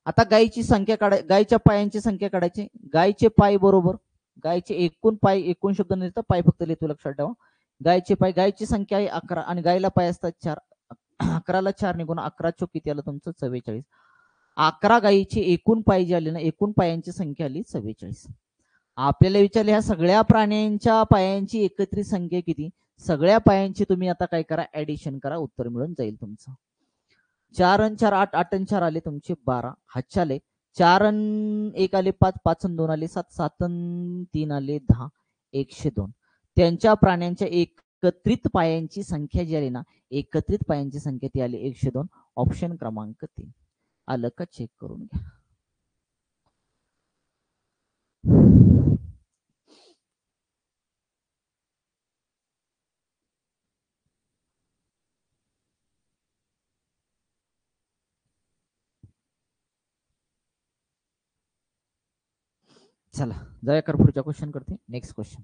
आता गायीची संख्या काढाय, गायीच्या पायांची संख्या काढायची. गायीचे पाय बरोबर गायीचे एकूण पाय, एकूण शब्द नाही तर पाय फक्त लिहितो लक्षात ठेवा. गायीचे पाय, गायीची संख्या आहे 11 आणि गायीला पाय असतात 4. 11ला 4 निघून 11 चोक किती आलं तुमचं 44. 11 गायीचे एकूण पाय जे आले ना, एकूण पायांची संख्या आली 44. आपल्याला विचारले ह्या सगळ्या प्राण्यांच्या पायांची एकत्रित संख्या किती. सगळ्या पायांची तुम्ही आता काय करा ऍडिशन करा, उत्तर मिळून जाईल तुमचं. 4 आणि 4 8, 8 आणि 4 आले तुमचे 12. हातचे आले 4 आणि 1 आले 5, 5 आणि 2 आले 7, 7 आणि 3 आले 10, 102. त्यांच्या प्राण्यांच्या एकत्रित पायांची संख्या जी आली ना, एकत्रित पायांची संख्या ती आली 102. ऑप्शन क्रमांक 3 आलं का चेक करून घ्या. चला जाऊया कर पुढच्या क्वेश्चन करते. नेक्स्ट क्वेश्चन,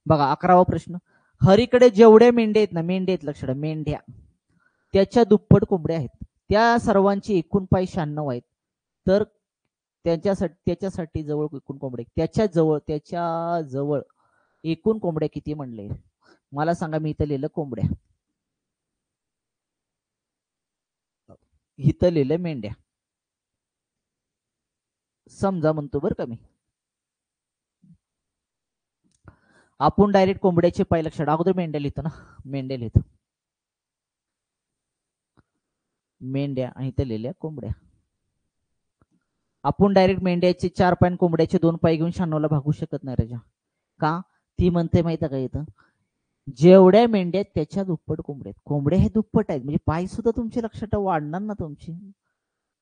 बघा 11वा प्रश्न. हरीकडे जेवढ्या मेंढ्या आहेत ना, मेंढ्या आहेत लक्षात, मेंढ्या त्याच्या दुप्पट कोंबड्या आहेत. त्या सर्वांची एकूण पाय 96 आहेत. तर त्याच्यासाठी जवळ एकूण कोंबड्या, त्याच्या जवळ एकूण कोंबड्या किती म्हणले मला सांगा. मी इथं लिहिलं कोंबड्या, इथं लिहिलं मेंढ्या. समजा म्हणतो बरं का मी, आपण डायरेक्ट कोंबड्याचे पाय लक्षात, अगोदर मेंढ्या लिहितो ना, मेंढ्या लिहितो मेंढ्या आणि इथं लिहिल्या कोंबड्या. आपण डायरेक्ट मेंढ्याचे 4 पाय कोंबड्याचे 2 पाय घेऊन 96 ला भागू शकत नाही राजा. का, ती म्हणते माहिती का इथं, जेवढ्या मेंढ्या आहेत त्याच्या दुप्पट कोंबड्या आहेत. कोंबड्या हे दुप्पट आहेत म्हणजे पाय सुद्धा तुमचे लक्षात वाढणार ना तुमची.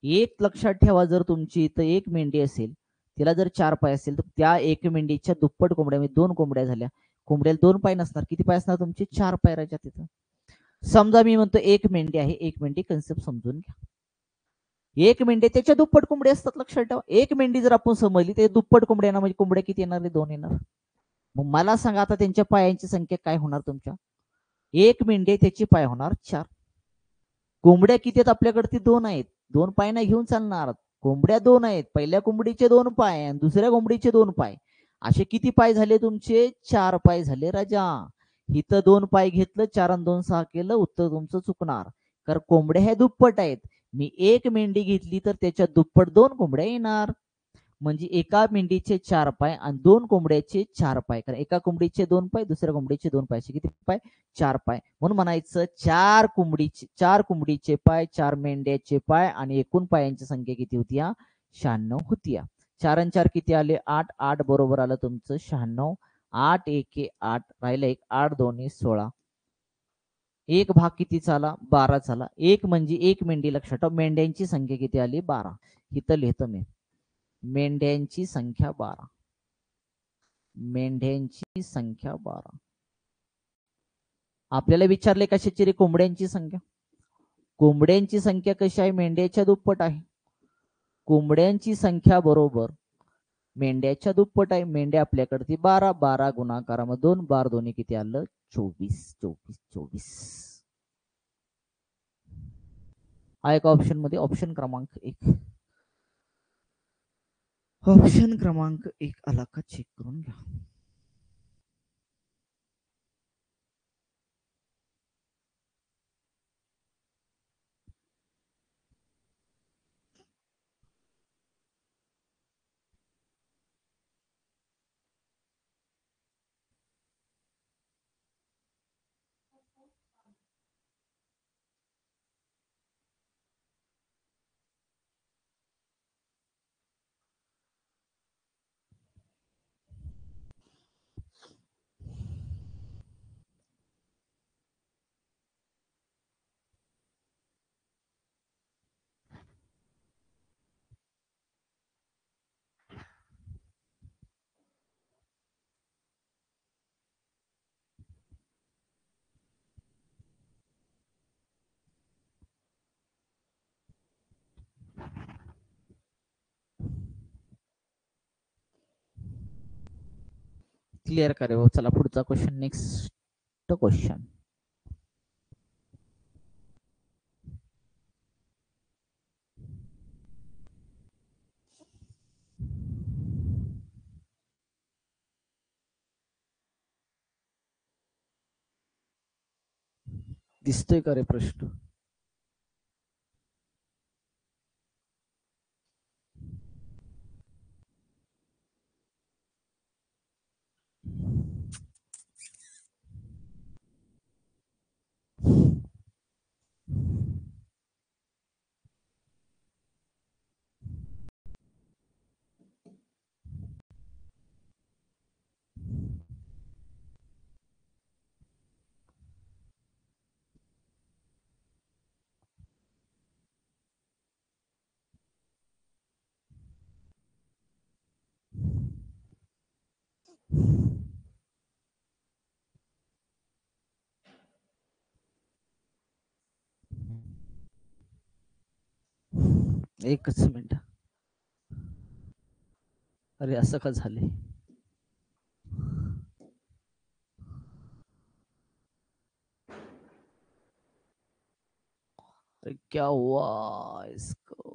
एक लक्षात ठेवा, जर तुमची इथं एक मेंढी असेल, तिला जर 4 पाय असेल, तर त्या एक मेंढीच्या दुप्पट कोंबड्या म्हणजे 2 कोंबड्या झाल्या. कोंबड्याला 2 पाय नसणार, किती पाय असणार तुमचे 4 पाय राजा तिथं. समजा मी म्हणतो एक मेंढी आहे, एक मेंढी कन्सेप्ट समजून घ्या. एक मेंढी त्याच्या दुप्पट कोंबड्या असतात लक्षात ठेवा. एक मेंढी जर आपण समजली ते दुप्पट कोंबड्या येणार, म्हणजे कोंबड्या किती येणार, 2 येणार. मग मला सांगा आता त्यांच्या पायांची संख्या काय होणार तुमच्या. एक मेंढी त्याची पाय होणार 4. कोंबड्या किती आहेत आपल्याकडे, ती 2 आहेत. 2 पाय नाही घेऊन चालणार, कोंबड्या 2 आहेत. पहिल्या कोंबडीचे 2 पाय आणि दुसऱ्या कोंबडीचे 2 पाय, असे किती पाय झाले तुमचे 4 पाय झाले राजा. इथं 2 पाय घेतलं, 4 आणि 2 6 केलं, उत्तर तुमचं चुकणार. कारण कोंबड्या हे दुप्पट आहेत. मी एक मेंढी घेतली तर त्याच्या दुप्पट 2 कोंबड्या येणार. म्हणजे एका मेंढीचे 4 पाय आणि 2 कोंबड्याचे 4 पाय. कारण एका कोंबडीचे 2 पाय, दुसऱ्या कोंबडीचे 2 पाय. किती पाय? 4 पाय. म्हणून म्हणायचं 4 कोंबडीचे पाय, 4 मेंढ्याचे पाय आणि एकूण पायांची संख्या किती होती? 96 होती. 4 आणि 4 किती आले? 8. 8 बरोबर आलं तुमचं 96. 8 एके 8 राहिलं एक. 8 दोन्ही 16. एक भाग किती झाला? 12 झाला. एक म्हणजे एक मेंढी. लक्षात ठेवा मेंढ्यांची संख्या किती आली? 12. इथं लिहितो मी मेंढ्यांची संख्या 12. मेंढ्यांची संख्या 12. आपल्याला विचारले कशाची रे? कोंबड्यांची संख्या. कोंबड्यांची संख्या कशी आहे? मेंढ्याच्या दुप्पट आहे. कोंबड्यांची संख्या बरोबर मेंढ्याच्या दुप्पट आहे. मेंढ्या आपल्याकडे 12. 12 गुणाकारामध्ये 2. 12 दोन्ही किती आलं? 24. 24. 24. हा एक ऑप्शन मध्ये ऑप्शन क्रमांक 1. ऑप्शन क्रमांक 1 आला का चेक करून घ्या. क्लिअर करे भाऊ. चला पुढचा क्वेश्चन. Next question. दिसतोय का रे प्रश्न? एकच मिनिट. अरे असं का झाले? क्या हुआ इसको?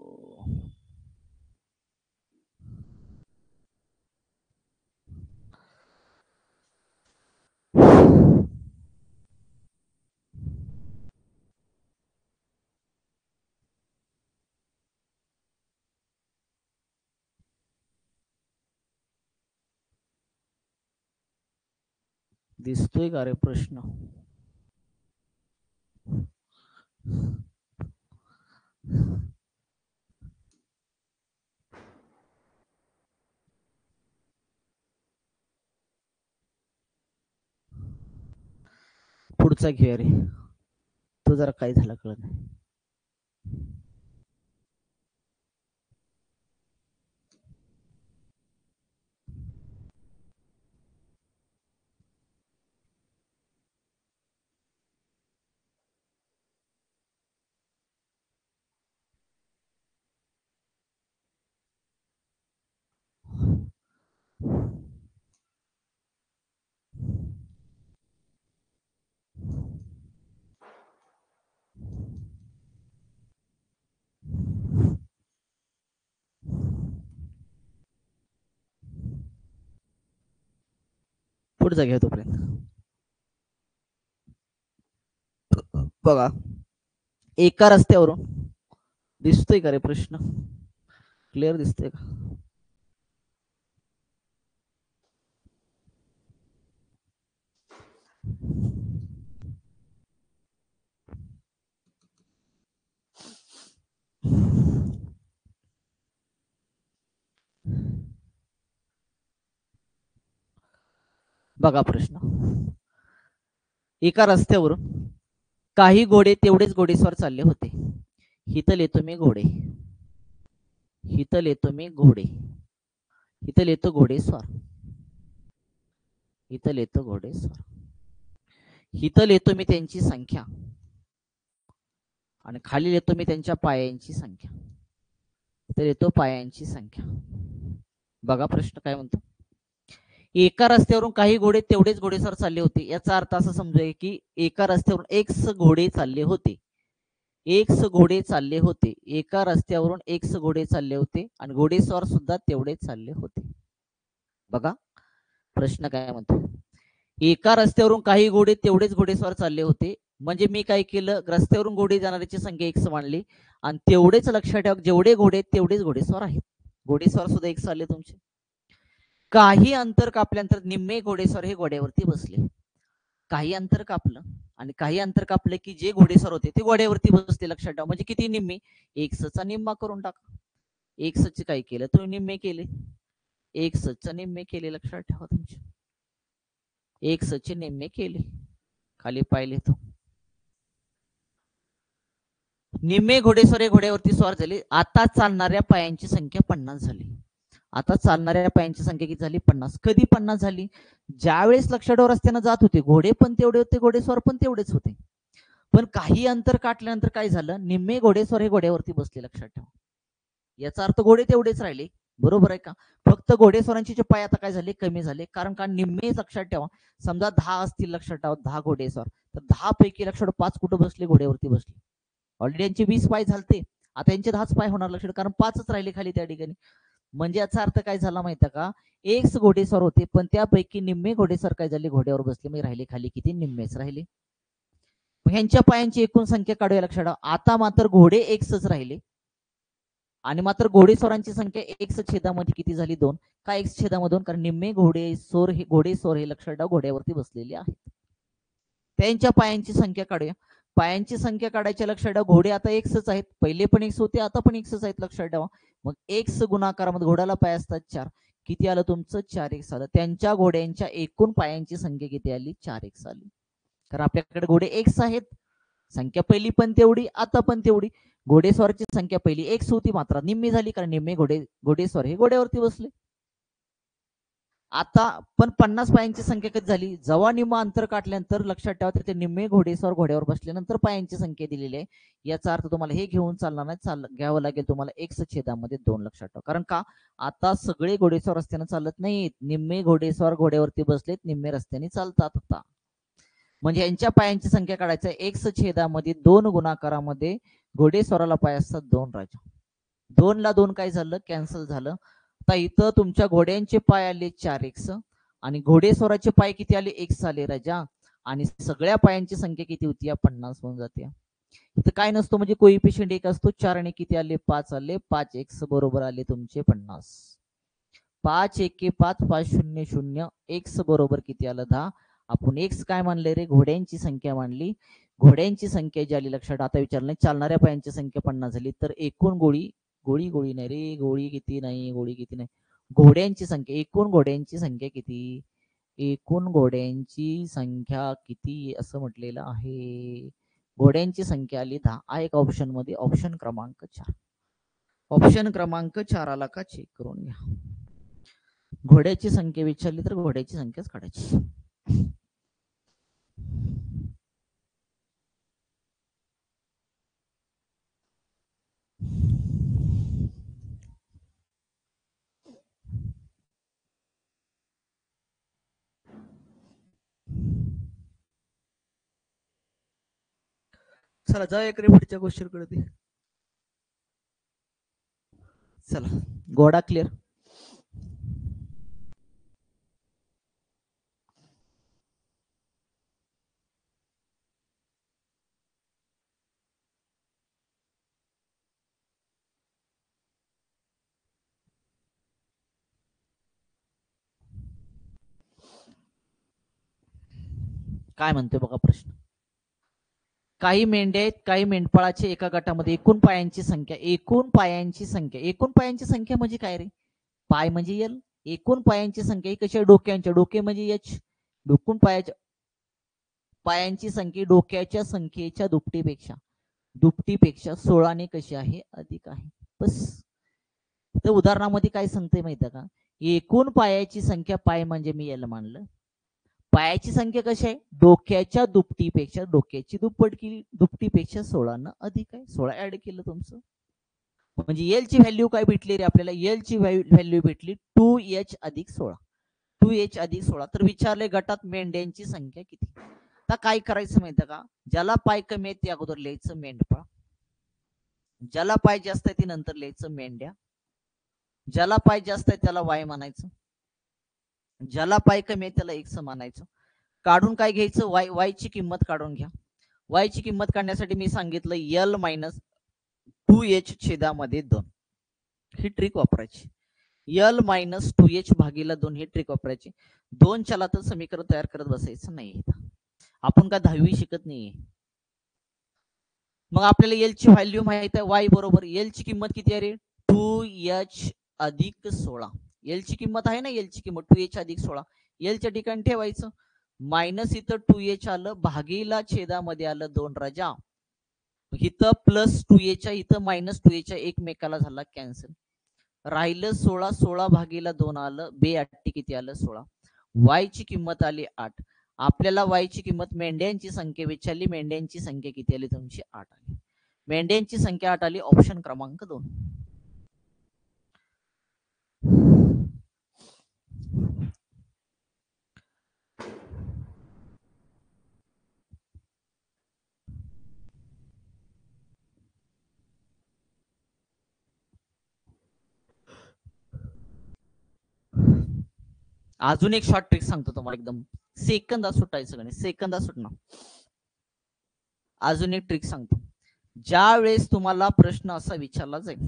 दिसतोय का रे प्रश्न? पुढचा घेऊया रे. तो जरा काय झाला कळत नाही. पुढचा घ्या तोपर्यंत. बघा एका रस्त्यावरून दिसतोय का रे प्रश्न? क्लिअर दिसतोय का? बघा प्रश्न, एका रस्त्यावरून काही घोडे तेवढेच घोडेस्वार चालले होते. हिथं लिहितो मी घोडे, हिथं लिहितो मी घोडे, इथं लिहितो घोडेस्वार, इथं लिहितो घोडेस्वार, इथं लिहितो मी त्यांची संख्या आणि खाली लिहितो मी त्यांच्या पायांची संख्या. इथं लिहितो पायांची संख्या. बघा प्रश्न काय म्हणतो, एका रस्त्यावरून काही घोडे तेवढेच घोडेस्वार चालले होते. याचा अर्थ असा समजूया की एका रस्त्यावरून एक्स घोडे चालले होते, एक्स घोडे चालले होते, एका रस्त्यावरून एक्स घोडे चालले होते आणि घोडेस्वार सुद्धा तेवढेच चालले होते. बघा प्रश्न काय म्हणतो, एका रस्त्यावरून काही घोडे तेवढेच घोडेस्वार चालले होते. म्हणजे मी काय केलं, रस्त्यावरून घोडे जाणाऱ्याची संख्या एक्स मानली आणि तेवढेच लक्षात ठेवा जेवढे घोडे तेवढेच घोडेस्वार आहेत. घोडेस्वार सुद्धा एक्स चालले तुमचे. काही अंतर कापल्यानंतर निम्मे घोडेस्वार हे घोड्यावरती बसले. काही अंतर कापलं आणि काही अंतर कापलं की जे घोडेस्वार होते ते घोड्यावरती बसले. लक्षात ठेवा म्हणजे किती निम्मे, एक्सचा निम्मा करून टाका. एक्सचे काय केलं तुम्ही निम्मे केले, एक्सचा निम्मे केले. लक्षात ठेवा तुमचे एक्सचे निम्मे केले. खाली पाहिले तो निम्मे घोडेस्वार हे घोड्यावरती स्वार झाले. आता चालणाऱ्या पायांची संख्या 50 झाली. आता चालणाऱ्या पायांची संख्या किती झाली, 50. कधी 50 झाली, ज्यावेळेस लक्षात ठेवा रस्त्यानं जात होते घोडे पण तेवढे होते, घोडेस्वार पण तेवढेच होते. पण काही अंतर काटल्यानंतर काय झालं, निम्मे घोडेस्वार हे घोड्यावरती बसले. लक्षात ठेवा याचा अर्थ घोडे तेवढेच राहिले. बरोबर आहे का, फक्त घोडेस्वारांचे जे पाय आता काय झाले, कमी झाले. कारण का निम्मे, लक्षात ठेवा समजा 10 असतील, लक्षात ठेवा 10 घोडेस्वार, तर 10 पैकी लक्षात ठेवा 5 कुठं बसले, घोड्यावरती बसले. ऑलरेडी यांचे 20 पाय झालते, आता यांचे 10 पाय होणार. लक्षात, कारण 5च राहिले खाली त्या ठिकाणी. म्हणजे याचा अर्थ काय झाला माहिती का, एक घोडेस्वार होते पण त्यापैकी निम्मे घोडेस्वार काय झाले, घोड्यावर बसले. म्हणजे राहिले खाली किती, निम्मेच राहिले. ह्यांच्या पायांची एकूण संख्या काढूया. लक्षात ठेवा आता मात्र घोडे एक्सच राहिले आणि मात्र घोडेस्वारांची संख्या एक्स छेदामध्ये किती झाली, 2. का एक्स छेदामधून, कारण निम्मे घोडेस्वार हे लक्षात ठेवा घोड्यावरती बसलेले आहेत. त्यांच्या पायांची संख्या काढूया. पायांची संख्या काढायच्या. लक्षात ठेवा घोडे आता एक्सच आहेत, पहिले पण एक्स होते आता पण एक्सच आहेत. लक्षात ठेवा मग एक्स गुणाकारामध्ये घोड्याला पाय असतात 4, किती आलं तुमचं, 4x आलं. त्यांच्या घोड्यांच्या एकूण पायांची संख्या किती आली, 4x आली. कारण आपल्याकडे घोडे एक्स आहेत, संख्या पहिली पण तेवढी आता पण तेवढी. घोडेस्वारची संख्या पहिली एक्स होती, मात्र निम्मी झाली कारण निम्मे घोडेस्वार हे घोड्यावरती बसले. आता पण 50 पायांची संख्या कधी झाली, जेव्हा निम्म अंतर काटल्यानंतर. लक्षात ठेवा तिथे निम्मे घोडेस्वार घोड्यावर बसल्यानंतर पायांची संख्या दिलेली आहे. याचा अर्थ तुम्हाला हे घेऊन चालणार नाही, घ्यावं लागेल तुम्हाला एक्स छेदामध्ये 2. लक्षात ठेवा, कारण का आता सगळे घोडेस्वार रस्त्याने चालत नाहीत, निम्मे घोडेस्वार घोड्यावरती बसलेत, निम्मे रस्त्याने चालतात. आता म्हणजे यांच्या पायांची संख्या काढायचं, एक्स छेदामध्ये 2 गुणाकारामध्ये घोडेस्वाराला पाय असतात 2 राजा. 2 ला 2 काय झालं, कॅन्सल झालं. आता इथं तुमच्या घोड्यांचे पाय आले 4x आणि घोडेस्वाराचे पाय किती आले, x आले राजा. आणि सगळ्या पायांची संख्या किती होती, 50 होऊन जाते. इथं काय नसतो, म्हणजे कोइफिशियंट 1 असतो. 4 आणि किती आले, 5 आले. 5x बरोबर आले तुमचे 50. 5 1 5 5 0 0, x बरोबर किती आलं, 10. आपण एक्स काय मानले रे, घोड्यांची संख्या मानली. घोड्यांची संख्या जी आली, लक्षात आता विचारलं चालणाऱ्या पायांची संख्या 50 झाली, तर एकूण गोळी नाही रे, गोळी किती नाही, घोड्यांची संख्या, एकूण घोड्यांची संख्या किती, एकूण घोड्यांची संख्या किती असं म्हटलेलं आहे. घोड्यांची संख्या आली 10. आहे का ऑप्शन मध्ये, ऑप्शन क्रमांक 4. ऑप्शन क्रमांक 4 आला का, चेक करून घ्या. घोड्याची संख्या विचारली तर घोड्याची संख्याच काढायची. चला जा इकडे पुढच्या क्वेश्चन कडे. चला घोडा क्लिअर. काय म्हणतोय बघा प्रश्न, काही मेंढ्या आहेत, काही मेंढपाळाचे एका गटामध्ये एकूण पायांची संख्या, एकूण पायांची संख्या म्हणजे काय रे, पाय म्हणजे एल, एकूण पायांची संख्या कशा, डोक्यांच्या, डोके म्हणजे एच, डोकून पायांची संख्या डोक्याच्या संख्येच्या दुपटीपेक्षा 16ने कशी आहे अधिक आहे. बस तर उदाहरणामध्ये काय सांगते माहिती का, एकूण पायाची संख्या पाय म्हणजे मी याला मानलं, पायाची संख्या कशी आहे डोक्याच्या दुपटीपेक्षा डोक्याची दुपटीपेक्षा 16 अधिक आहे. 16 ऍड केलं तुमचं म्हणजे एल ची व्हॅल्यू काय भेटली रे आपल्याला, एल ची व्हॅल्यू भेटली 2h अधिक 16. 2h अधिक 16. तर विचारले गटात मेंढ्यांची संख्या किती. आता काय करायचं माहिती का, ज्याला पाय कमी आहे ते अगोदर लिहायचं मेंढपाळ, ज्याला पाय जास्त आहे ते नंतर लिहायचं मेंढ्या, ज्याला पाय जास्त आहे त्याला वाय म्हणायचं, ज्याला पाय कमी आहे त्याला एक्स म्हणायचं. काढून काय घ्यायचं, वाय ची किंमत काढून घ्या. वाय ची किंमत काढण्यासाठी मी सांगितलं एल मायनस 2h छेदामध्ये 2 ही ट्रिक वापरायची. एल मायनस 2h भागीला 2 ही ट्रिक वापरायची. 2 चलाचं समीकरण तयार करत बसायचं नाही. आपण का 10वी शिकत नाहीये. मग आपल्याला एल ची व्हॅल्यू माहित आहे, वाय बरोबर एल ची किंमत किती आहे रे 2h अधिक 16. एल ची किंमत आहे ना, एल ची किंमत 2h अधिक 16. एल च्या ठिकाणी ठेवायचं मायनस, इथं 2h आलं भागीला छेदामध्ये आलं 2 राजा, इथं प्लस 2h इथं मायनस 2h एकमेकाला झाला कॅन्सल, राहिलं 16. 16 भागीला 2 आलं, बे 8 किती आलं 16. वाय ची किंमत आली 8. आपल्याला वाय ची किंमत मेंढ्यांची संख्या विचारली, मेंढ्यांची संख्या किती आली तुमची 8 आली. मेंढ्यांची संख्या 8 आली, ऑप्शन क्रमांक 2. अजून एक शॉर्ट ट्रिक सांगतो तुम्हाला, एकदम सेकंदात सुटायचं गणित, सेकंदात सुटणार. अजून एक ट्रिक सांगतो. ज्या वेळेस तुम्हाला प्रश्न असा विचारला जाईल,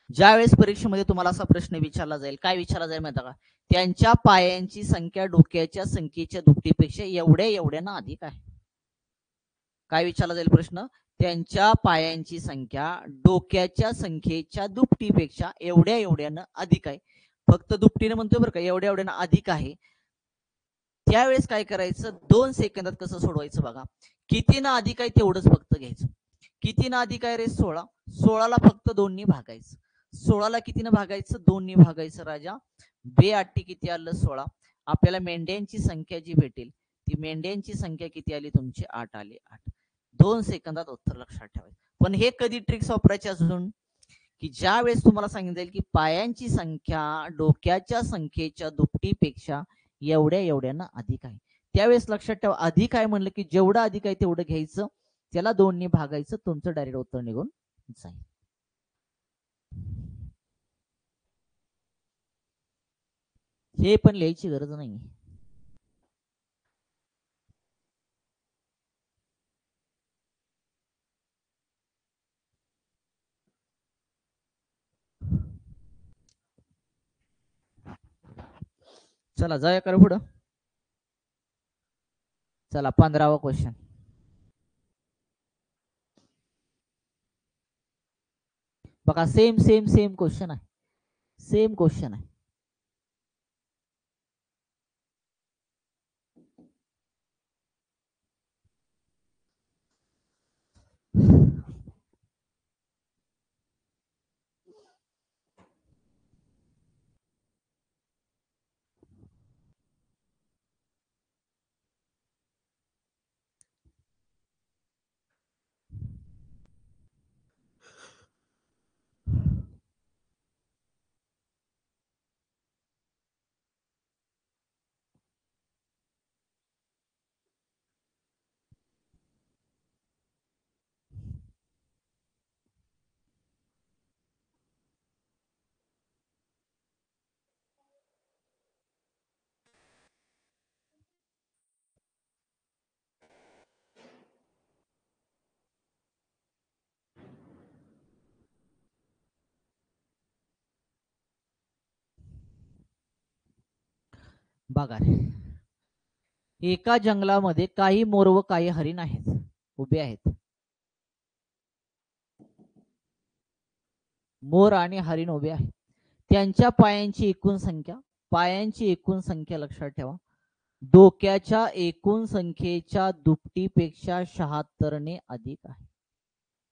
ज्या वेळेस परीक्षेमध्ये तुम्हाला असा प्रश्न विचारला जाईल, काय विचारला जाईल माहिती का, त्यांच्या पायांची संख्या डोक्याच्या संख्येच्या दुपटीपेक्षा एवढ्यानं अधिक आहे. काय विचारला जाईल प्रश्न, त्यांच्या पायांची संख्या डोक्याच्या संख्येच्या दुपटीपेक्षा एवढ्यानं अधिक आहे. फक्त दुपटीने म्हणतोय बरं का, एवढ्यानं अधिक आहे. त्यावेळेस काय करायचं, 2 सेकंदात कसं सोडवायचं बघा. कितीनं अधिक आहे तेवढंच फक्त घ्यायचं. कितीनं अधिक आहे रे 16. 16ला फक्त 2 भागायचं. 16ला कितीनं भागायचं, 2 भागायचं राजा. बे 8 किती आलं 16. आपल्याला मेंढ्यांची संख्या जी भेटेल ती मेंढ्यांची संख्या किती आली तुमची 8 आली. 8. 2 सेकंदात उत्तर लक्षात ठेवायचं. पण हे कधी ट्रिक्स वापरायचे अजून, की ज्या वेळेस तुम्हाला सांगितलं जाईल की पायांची संख्या डोक्याच्या संख्येच्या दुपटीपेक्षा एवढ्यानं अधिक आहे, त्यावेळेस लक्षात ठेवा अधिक आहे म्हणलं की जेवढं अधिक आहे तेवढं घ्यायचं, त्याला 2 भागायचं, तुमचं डायरेक्ट उत्तर निघून जाईल. हे पण लिहायची गरज नाही. चला जाऊया कर पुढं. चला 15वा क्वेश्चन. बघा सेम क्वेश्चन आहे, सेम क्वेश्चन आहे. बघा एका जंगलामध्ये काही मोर व काही हरिण आहेत, उभे आहेत. मोर आणि हरिण उभे आहेत. त्यांच्या पायांची एकूण संख्या लक्षात ठेवा. डोक्याच्या एकूण संख्येच्या दुपटीपेक्षा 76 ने अधिक आहे.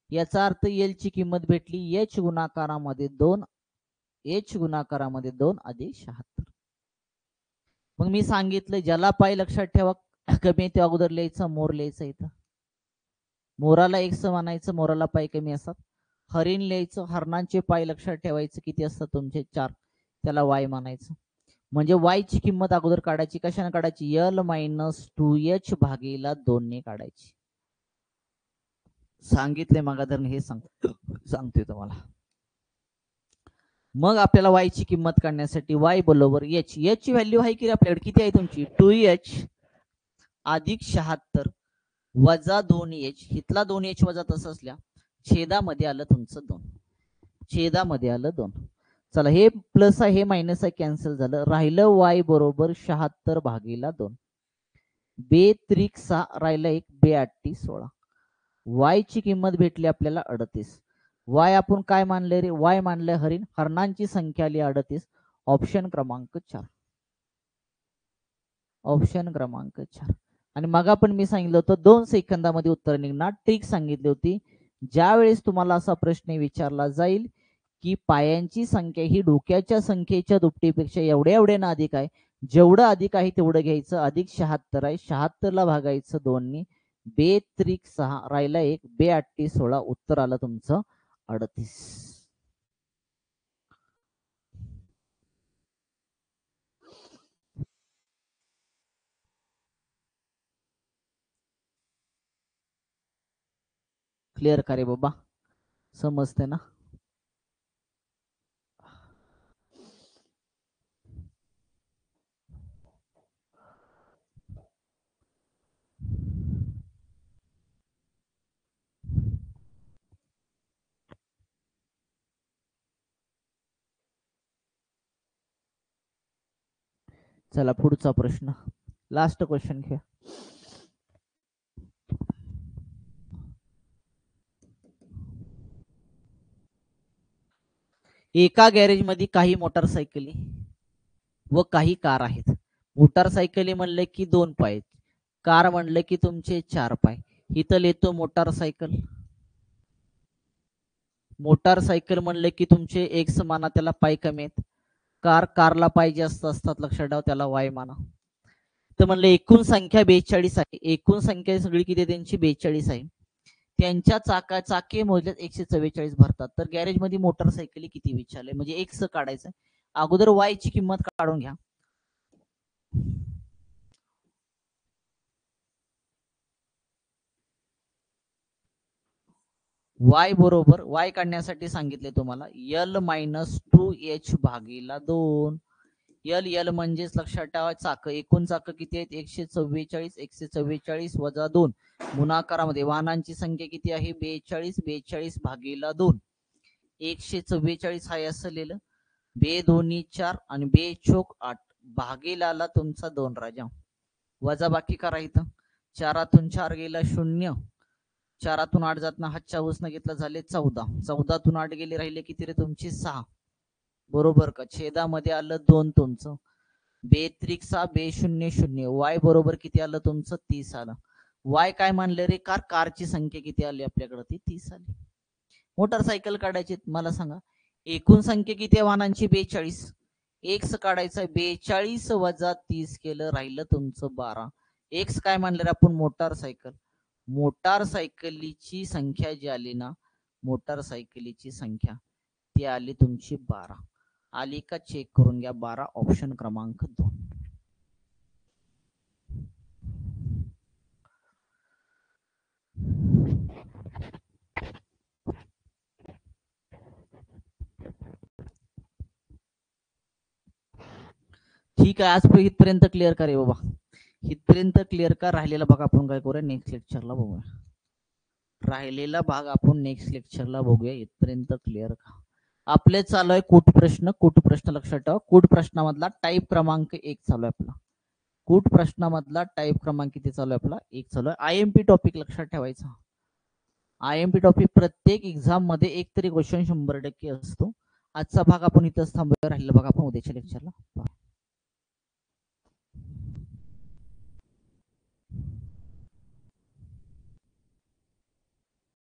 याचा अर्थ एल ची किंमत भेटली एच गुणाकारामध्ये 2 अधिक 76. मग मी सांगितलं ज्याला पाय लक्षात ठेवा, कमी ते अगोदर लिहायचं, मोर लिहायचं. इथं मोराला एक म्हणायचं, मोराला पाय कमी असतात. हरिण लिहायचं, हरणांचे पाय लक्षात ठेवायचं किती असतात तुमचे 4, त्याला वाय म्हणायचं. म्हणजे वाय ची किंमत अगोदर काढायची, कशाने काढायची, एल मायनस 2h भागीला 2 ने काढायची. सांगितले मागाधरण, हे सांगतोय तुम्हाला. मग आपल्याला वाय ची किंमत काढण्यासाठी वाय बरोबर एच, एच ची व्हॅल्यू आहे की आपल्याकडे किती आहे तुमची 2h अधिक 76 वजा 2h, इथला 2h वजा तसं असल्या छेदामध्ये आलं तुमचं 2, छेदामध्ये आलं 2. चला हे प्लस आहे हे मायनस आहे, कॅन्सल झालं, राहिलं वाय बरोबर 76 भागीला 2, बे त्रिक 6 राहिलं 1, बे 8 16. वाय ची किंमत भेटली आपल्याला 38. वाय आपण काय मानले रे, वाय मानले हरिण, हरणांची संख्या आली 38. ऑप्शन क्रमांक 4, ऑप्शन क्रमांक 4. आणि मग आपण मी सांगितलं होतं 2 सेकंदामध्ये उत्तर निघणार. ट्रिक सांगितली होती, ज्या वेळेस तुम्हाला असा प्रश्न विचारला जाईल की पायांची संख्या ही डोक्याच्या संख्येच्या दुपटीपेक्षा एवढ्या अधिक आहे, जेवढं अधिक आहे तेवढं घ्यायचं, अधिक 76 आहे, 76 ला भागायचं 2 ने, बे त्रिक 6 राहिला 1, बे 8 16, उत्तर आलं तुमचं 38. क्लिअर का रे बाबा, समजते ना? चला पुढचा प्रश्न, लास्ट क्वेश्चन घ्या. एका गॅरेज मध्ये काही मोटारसायकली व काही कार आहेत. मोटारसायकली म्हणले की 2 पाय, कार म्हणले की तुमचे 4 पाय. इथं लिहितो मोटारसायकल, मोटारसायकल म्हणले की तुमचे एक्स माना, त्याला पाय कमी आहेत. कारला पाय जास्त असतात, लक्षात ठेवा, त्याला वाय माना. तर म्हणले एकूण संख्या 42 आहे, एकूण संख्या सगळी किती त्यांची 42 आहे. त्यांच्या चाके मोजल्यात 144 भरतात. तर गॅरेज मध्ये मोटारसायकली किती विचारले, म्हणजे एक्स काढायचं. अगोदर वाय ची किंमत काढून घ्या. वाय बरोबर, वाय काढण्यासाठी सांगितले तुम्हाला एल मायनस 2h भागीला 2. एल म्हणजेच लक्षात ठेवा चाक, एकूण चाक किती आहेत 144, 144 वजा 2, गुणाकारामध्ये वाहनांची संख्या किती आहे 42, 42 भागीला 2, 144 आहे असं लिहिलं, बे दोन्ही 4 आणि बे चोक 8 भागीला आला तुमचा 2 राजा. वजा बाकी करा, इथं 4तून 4 गेला 0, 4तून 8 जातना हातच्या उसनं घेतलं झाले 14, 14तून 8 गेले राहिले किती रे तुमची 6, बरोबर का, छेदामध्ये आलं 2 तुमचं, बे त्रिक 6 बे 0 0, वाय बरोबर किती आलं तुमचं 30 आलं. वाय काय मानले रे, कारची संख्या किती आली आपल्याकडे, ती 30 आली. मोटारसायकल काढायची, मला सांगा एकूण संख्या किती आहे वाहनांची 42, एक्स काढायचा 42 वजा 30 केलं, राहिलं तुमचं 12. एक्स काय मानले रे आपण, मोटारसायकल, मोटारसायकलीची संख्या जी आली ना, मोटारसायकलीची संख्या ती आली तुमची 12. आली का चेक करून घ्या, 12 ऑप्शन क्रमांक 2. ठीक आहे, आज इथपर्यंत क्लिअर का रे बाबा, इथपर्यंत क्लिअर का. राहिलेला भाग आपण काय करूया नेक्स्ट लेक्चरला बघूया, राहिलेला भाग आपण नेक्स्ट लेक्चरला बघूया. इथपर्यंत क्लिअर का. आपले चालू आहे कूट प्रश्न, कूट प्रश्न लक्षात ठेवा, कूट प्रश्नामधला टाईप क्रमांक 1 चालू आहे आपला, कूट प्रश्नामधला टाईप क्रमांक किती चालू आहे आपला 1 चालू आहे. आयएमपी टॉपिक लक्षात ठेवायचा, आयएमपी टॉपिक प्रत्येक एक्झाम मध्ये एक तरी क्वेश्चन 100% असतो. आजचा भाग आपण इथंच थांबूया, राहिलेला भाग आपण उद्याच्या लेक्चरला